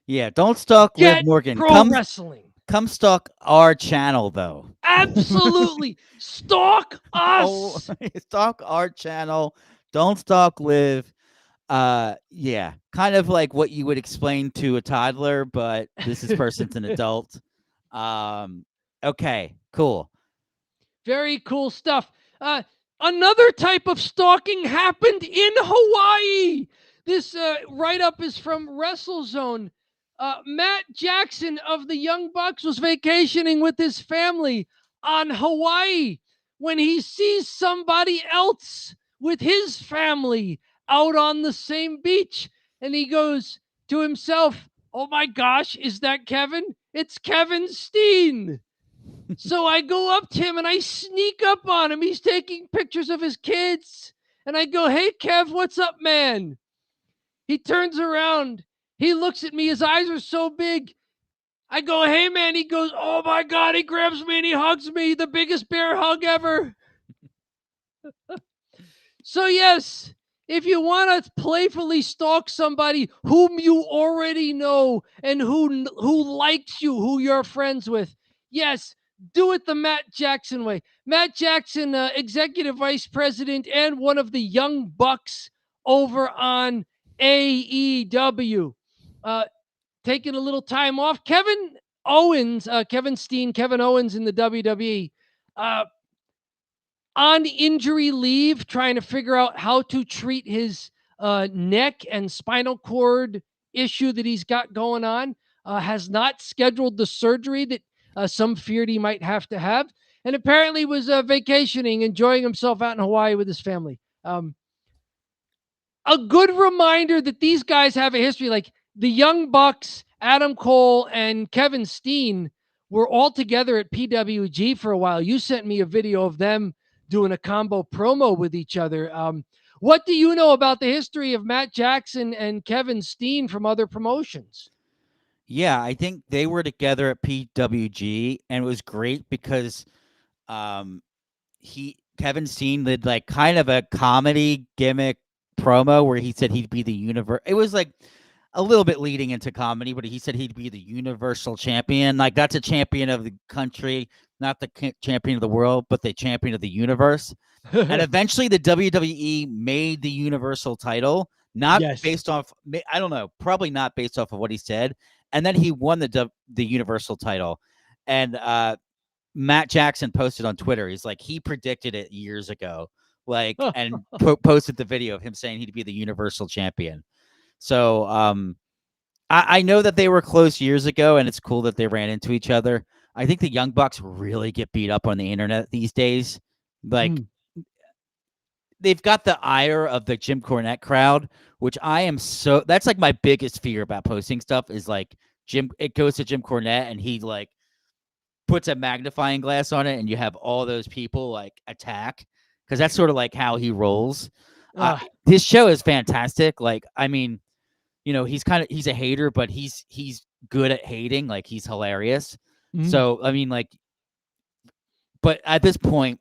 yeah. Don't stalk Liv Get Morgan. pro wrestling. Come stalk our channel though. Absolutely. Stalk us. Stalk our channel. Don't stalk Liv. Yeah, kind of like what you would explain to a toddler, but this person's an adult. Okay, cool. Very cool stuff. Another type of stalking happened in Hawaii. This write-up is from WrestleZone. Matt Jackson of the Young Bucks was vacationing with his family on Hawaii when he sees somebody else with his family out on the same beach. And he goes to himself, "Oh my gosh, is that Kevin? It's Kevin Steen." So I go up to him and I sneak up on him. He's taking pictures of his kids. And I go, "Hey, Kev, what's up, man?" He turns around. He looks at me. His eyes are so big. I go, "Hey, man." He goes, "Oh, my God." He grabs me and he hugs me. The biggest bear hug ever. So, yes, if you want to playfully stalk somebody whom you already know and who likes you, who you're friends with, yes, do it the Matt Jackson way. Matt Jackson, executive vice president and one of the Young Bucks over on AEW. Taking a little time off. Kevin Owens in the WWE, on injury leave, trying to figure out how to treat his neck and spinal cord issue that he's got going on. Has not scheduled the surgery that some feared he might have to have. And apparently was vacationing, enjoying himself out in Hawaii with his family. A good reminder that these guys have a history. Like the Young Bucks, Adam Cole, and Kevin Steen were all together at PWG for a while. You sent me a video of them doing a combo promo with each other. What do you know about the history of Matt Jackson and Kevin Steen from other promotions? Yeah, I think they were together at PWG, and it was great because Kevin Steen did like kind of a comedy gimmick promo where he said he'd be the universe. It was like a little bit leading into comedy, but he said he'd be the universal champion. Like that's a champion of the country, not the champion of the world, but the champion of the universe. And eventually the WWE made the universal title, not based off, I don't know, probably not based off of what he said. And then he won the universal title. And Matt Jackson posted on Twitter. He's like, he predicted it years ago, like, and posted the video of him saying he'd be the universal champion. So I know that they were close years ago, and it's cool that they ran into each other. I think the Young Bucks really get beat up on the internet these days. Like, they've got the ire of the Jim Cornette crowd, which that's like my biggest fear about posting stuff is like it goes to Jim Cornette and he like puts a magnifying glass on it and you have all those people like attack because that's sort of like how he rolls. His show is fantastic. Like, I mean, he's a hater, but he's good at hating. Like, he's hilarious. Mhm. So, I mean, like, but at this point,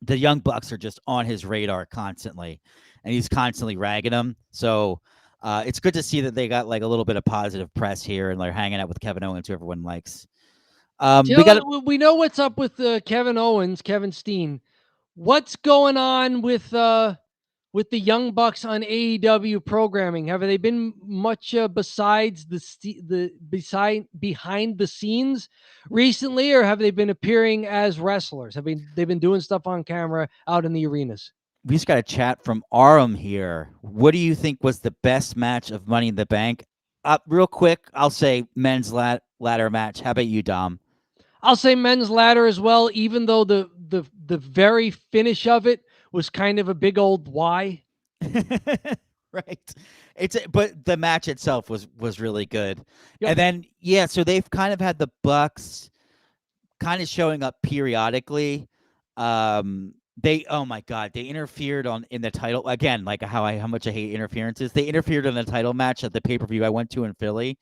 the Young Bucks are just on his radar constantly, and he's constantly ragging them. So, it's good to see that they got like a little bit of positive press here, and they're hanging out with Kevin Owens, who everyone likes. We know what's up with Kevin Owens, Kevin Steen. What's going on with the Young Bucks on AEW programming? Have they been much besides behind the scenes recently, or have they been appearing as wrestlers? They've been doing stuff on camera out in the arenas? We just got a chat from Aram here. What do you think was the best match of Money in the Bank? Real quick, I'll say men's ladder match. How about you, Dom? I'll say men's ladder as well, even though the very finish of it was kind of a big old why. Right. But the match itself was really good. Yep. And then so they've kind of had the Bucks kind of showing up periodically. Oh my God, they interfered in the title again, like how much I hate interferences. They interfered in the title match at the pay-per-view I went to in Philly.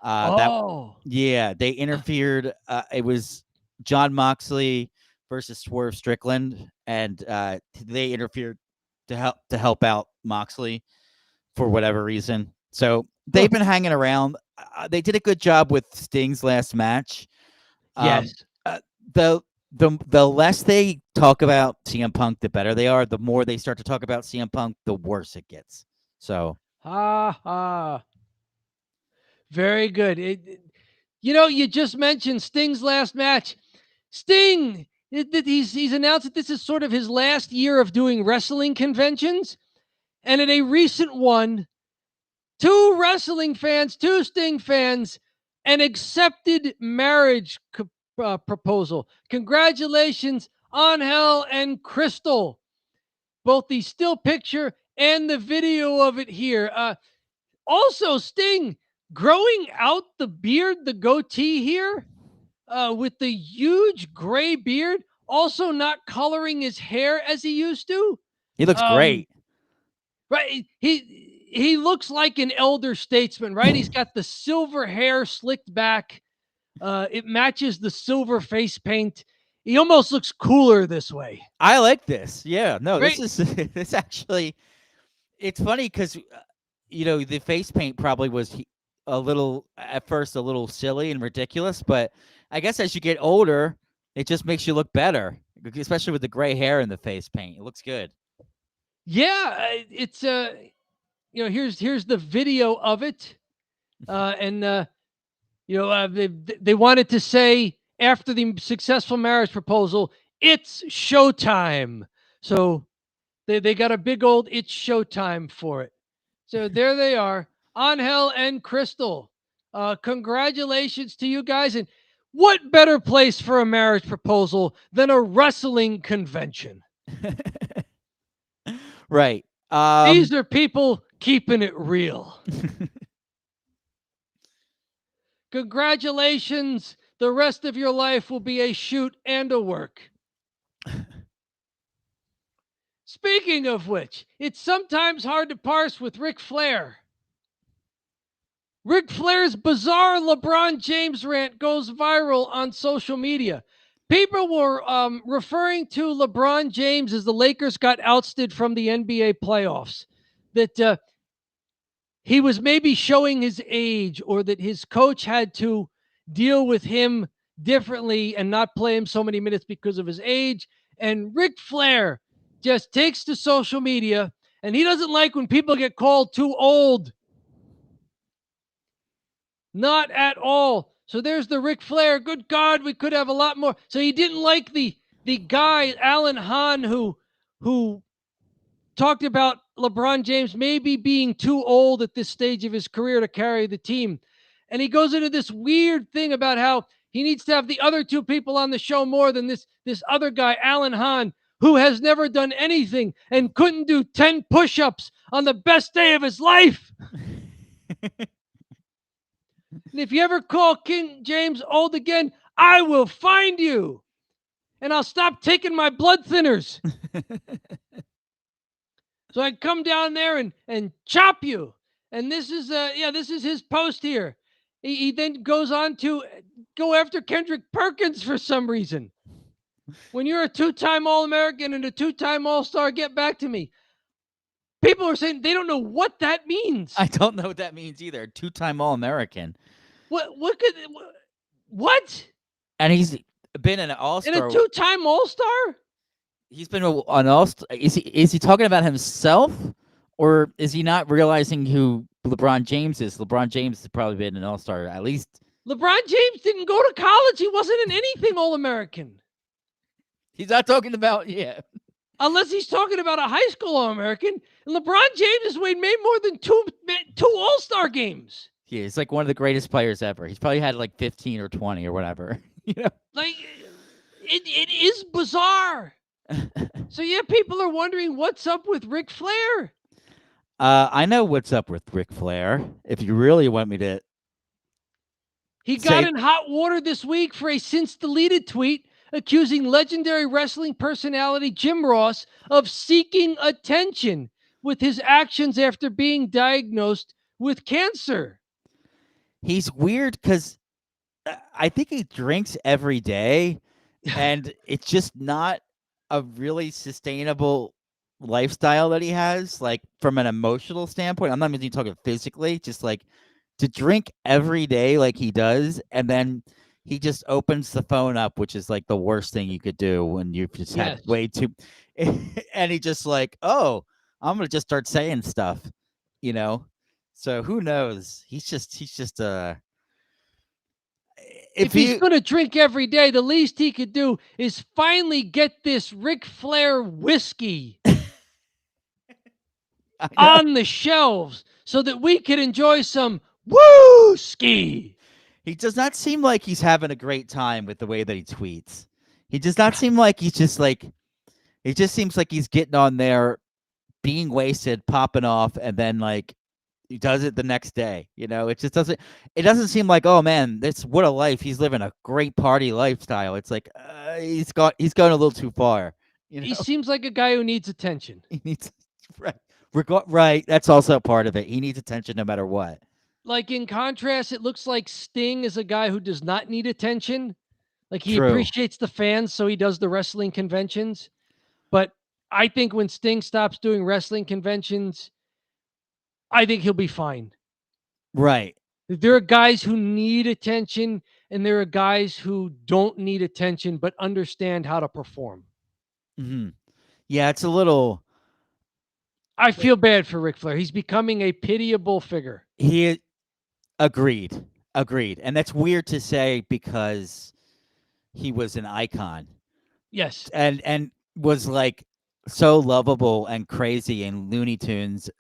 They interfered. It was Jon Moxley versus Swerve Strickland, and they interfered to help out Moxley for whatever reason. So they've been hanging around. They did a good job with Sting's last match. Yes. The less they talk about CM Punk, the better they are. The more they start to talk about CM Punk, the worse it gets. So, very good. You just mentioned Sting's last match. Sting, he's announced that this is sort of his last year of doing wrestling conventions, and at a recent one, 2 wrestling fans, 2 Sting fans, an accepted marriage proposal. Congratulations, Angel and Crystal. Both the still picture and the video of it here. Also, Sting growing out the beard, the goatee here, with the huge gray beard, also not coloring his hair as he used to. he looks great. Right. He looks like an elder statesman, right? He's got the silver hair slicked back. It matches the silver face paint. He almost looks cooler this way. I like this. Yeah, no, right? this actually, it's funny because, the face paint probably was at first a little silly and ridiculous, but I guess as you get older, it just makes you look better, especially with the gray hair and the face paint. It looks good. Yeah, it's here's the video of it, and they wanted to say after the successful marriage proposal, it's showtime. So they got a big old it's showtime for it. So there they are, Angel and Crystal. Congratulations to you guys. And what better place for a marriage proposal than a wrestling convention? Right. These are people keeping it real. Congratulations. The rest of your life will be a shoot and a work. Speaking of which, it's sometimes hard to parse with Ric Flair. Ric Flair's bizarre LeBron James rant goes viral on social media. People were referring to LeBron James as the Lakers got ousted from the NBA playoffs. That he was maybe showing his age, or that his coach had to deal with him differently and not play him so many minutes because of his age. And Ric Flair just takes to social media, and he doesn't like when people get called too old. Not at all. So there's the Ric Flair. Good God, we could have a lot more. So he didn't like the guy, Alan Hahn, who talked about LeBron James maybe being too old at this stage of his career to carry the team. And he goes into this weird thing about how he needs to have the other 2 people on the show more than this other guy, Alan Hahn, who has never done anything and couldn't do 10 push-ups on the best day of his life. And if you ever call King James old again, I will find you. And I'll stop taking my blood thinners. So I come down there and chop you. And this is his post here. He then goes on to go after Kendrick Perkins for some reason. When you're a 2-time All-American and a 2-time All-Star, get back to me. People are saying they don't know what that means. I don't know what that means either. 2-time All-American. What? And he's been an All-Star. And a 2-time All-Star? He's been an All-Star. Is he talking about himself? Or is he not realizing who LeBron James is? LeBron James has probably been an All-Star at least. LeBron James didn't go to college. He wasn't in anything All-American. He's not talking about, Unless he's talking about a high school All-American. And LeBron James has made more than two All-Star games. Yeah, he's like one of the greatest players ever. He's probably had like 15 or 20 or whatever. Like, it is bizarre. So, yeah, people are wondering what's up with Ric Flair. I know what's up with Ric Flair. If you really want me to. He got in hot water this week for a since-deleted tweet accusing legendary wrestling personality Jim Ross of seeking attention with his actions after being diagnosed with cancer. He's weird because I think he drinks every day, and it's just not a really sustainable lifestyle that he has, like from an emotional standpoint. I'm not even talking physically, just like to drink every day like he does, and then he just opens the phone up, which is like the worst thing you could do when you've just had way too. And he just like, oh, I'm gonna just start saying stuff, So who knows? He's just if he's gonna drink every day, the least he could do is finally get this Ric Flair whiskey on the shelves so that we can enjoy some woo-ski. He does not seem like he's having a great time with the way that he tweets. He does not seem like he's just like, it just seems like he's getting on there, being wasted, popping off, and then like he does it the next day. It just doesn't, it doesn't seem like, oh man, what a life. He's living a great party lifestyle. It's like, he's going a little too far. He seems like a guy who needs attention. He needs, right. That's also part of it. He needs attention no matter what. Like, in contrast, it looks like Sting is a guy who does not need attention. Like, he appreciates the fans, so he does the wrestling conventions. But I think when Sting stops doing wrestling conventions, I think he'll be fine. Right. There are guys who need attention, and there are guys who don't need attention, but understand how to perform. Mm-hmm. Yeah, it's a little... I feel bad for Ric Flair. He's becoming a pitiable figure. He... Agreed. And that's weird to say because he was an icon. Yes. And was like so lovable and crazy and Looney Tunes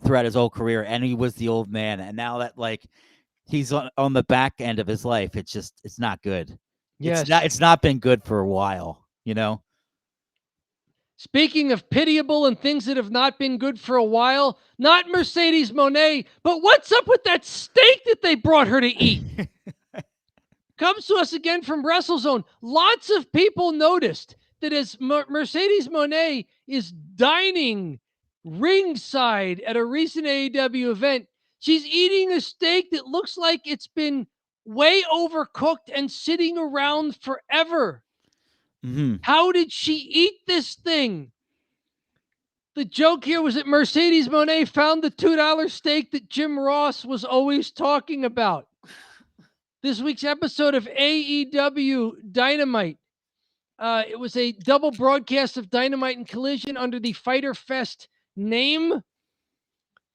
throughout his whole career. And he was the old man. And now that like he's on the back end of his life, it's not good. Yes. It's not been good for a while, Speaking of pitiable and things that have not been good for a while, not Mercedes Moné, but what's up with that steak that they brought her to eat? Comes to us again from WrestleZone. Lots of people noticed that as Mercedes Moné is dining ringside at a recent AEW event, she's eating a steak that looks like it's been way overcooked and sitting around forever. Mm-hmm. How did she eat this thing? The joke here was that Mercedes Moné found the $2 steak that Jim Ross was always talking about. This week's episode of AEW Dynamite. It was a double broadcast of Dynamite and Collision under the Fyter Fest name.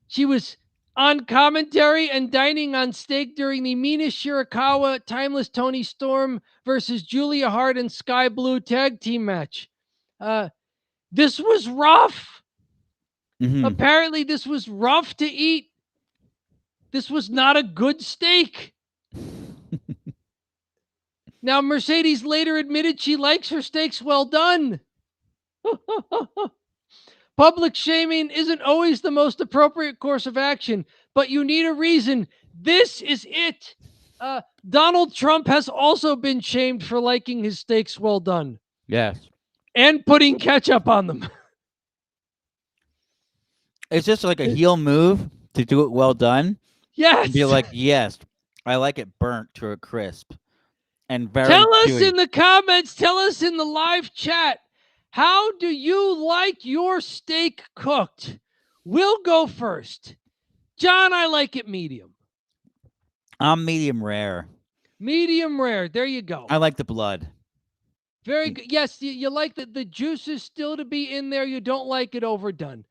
She was on commentary and dining on steak during the Mina Shirakawa Timeless Toni Storm versus Julia Hart and Sky Blue tag team match. This was rough. Mm-hmm. Apparently this was rough to eat. This was not a good steak. Now, Mercedes later admitted she likes her steaks well done. Public shaming isn't always the most appropriate course of action, but you need a reason. This is it. Donald Trump has also been shamed for liking his steaks well done. Yes. And putting ketchup on them. It's just like a heel move to do it well done. Yes. And be like, yes, I like it burnt to a crisp and very Tell us chewy. in the comments, tell us in the live chat, how do you like your steak cooked? We'll go first. John, I like it medium. I'm medium rare. Medium rare. There you go. I like the blood. Very good. Yes, you like the juices still to be in there. You don't like it overdone.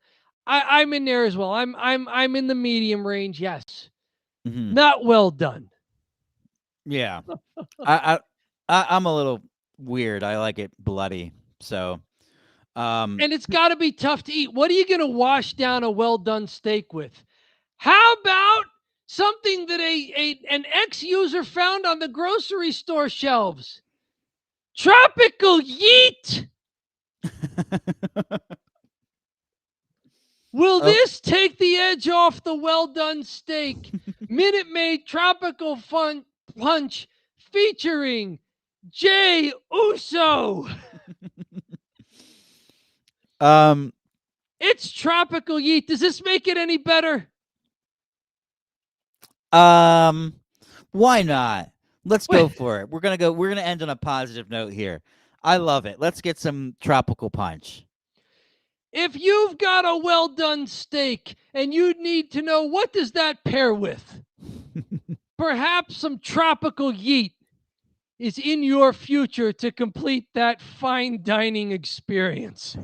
I'm in there as well. I'm in the medium range. Yes, Mhm. not well done. Yeah. I'm a little weird. I like it bloody. So, And it's got to be tough to eat. What are you going to wash down a well done steak with? How about something that an ex-user found on the grocery store shelves? Tropical yeet. Will this take the edge off the well-done steak? Minute Maid Tropical Fun Punch featuring Jay Uso. It's Tropical Yeet. Does this make it any better? Why not? Let's go for it. We're gonna end on a positive note here. I love it. Let's get some tropical punch. If you've got a well-done steak and you need to know what does that pair with, perhaps some Tropical Yeet is in your future to complete that fine dining experience.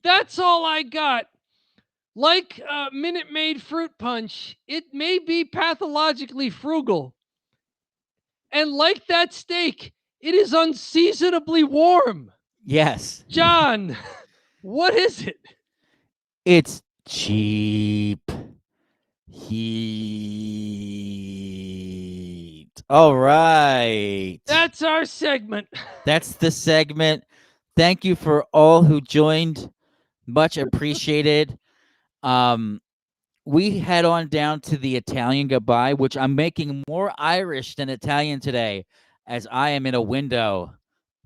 That's all I got. Like Minute Maid Fruit Punch, it may be pathologically frugal. And like that steak, it is unseasonably warm. Yes. John, what is it? It's cheap heat. All right. That's our segment. That's the segment. Thank you for all who joined. Much appreciated. We head on down to the Italian goodbye, which I'm making more Irish than Italian today, as I am in a window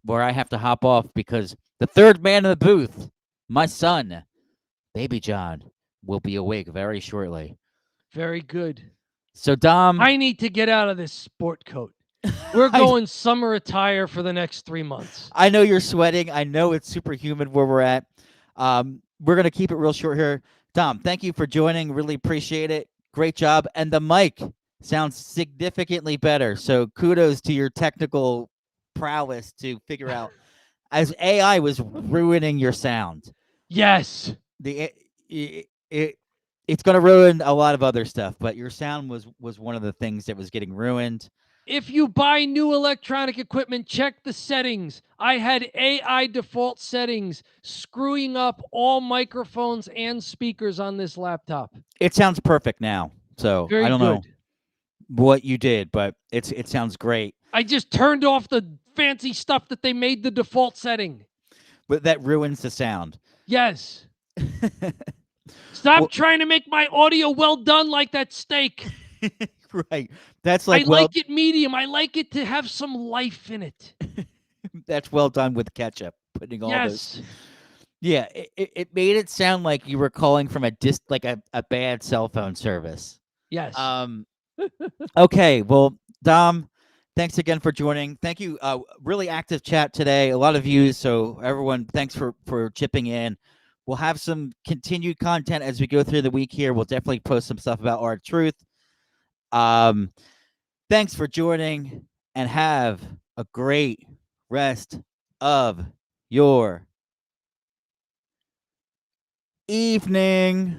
where I have to hop off because the third man in the booth, my son, Baby John, will be awake very shortly. Very good. So, Dom, I need to get out of this sport coat. We're going summer attire for the next 3 months. I know you're sweating. I know it's super humid where we're at. We're going to keep it real short here. Dom, thank you for joining. Really appreciate it. Great job. And the mic sounds significantly better. So kudos to your technical prowess to figure out, as AI was ruining your sound. Yes. It's going to ruin a lot of other stuff, but your sound was one of the things that was getting ruined. If you buy new electronic equipment, check the settings. I had AI default settings screwing up all microphones and speakers on this laptop. It sounds perfect now. So Very I don't good. know what you did, but it sounds great. I just turned off the fancy stuff that they made the default setting. But that ruins the sound. Yes. Stop trying to make my audio well done like that steak. Right. That's like, I like it medium. I like it to have some life in it. That's well done with ketchup. Putting all Yes. this. Yeah, it made it sound like you were calling from a bad cell phone service. Yes. Okay, well, Dom, thanks again for joining. Thank you. Really active chat today. A lot of views. So everyone, thanks for chipping in. We'll have some continued content as we go through the week here. We'll definitely post some stuff about our truth. Thanks for joining, and have a great rest of your evening.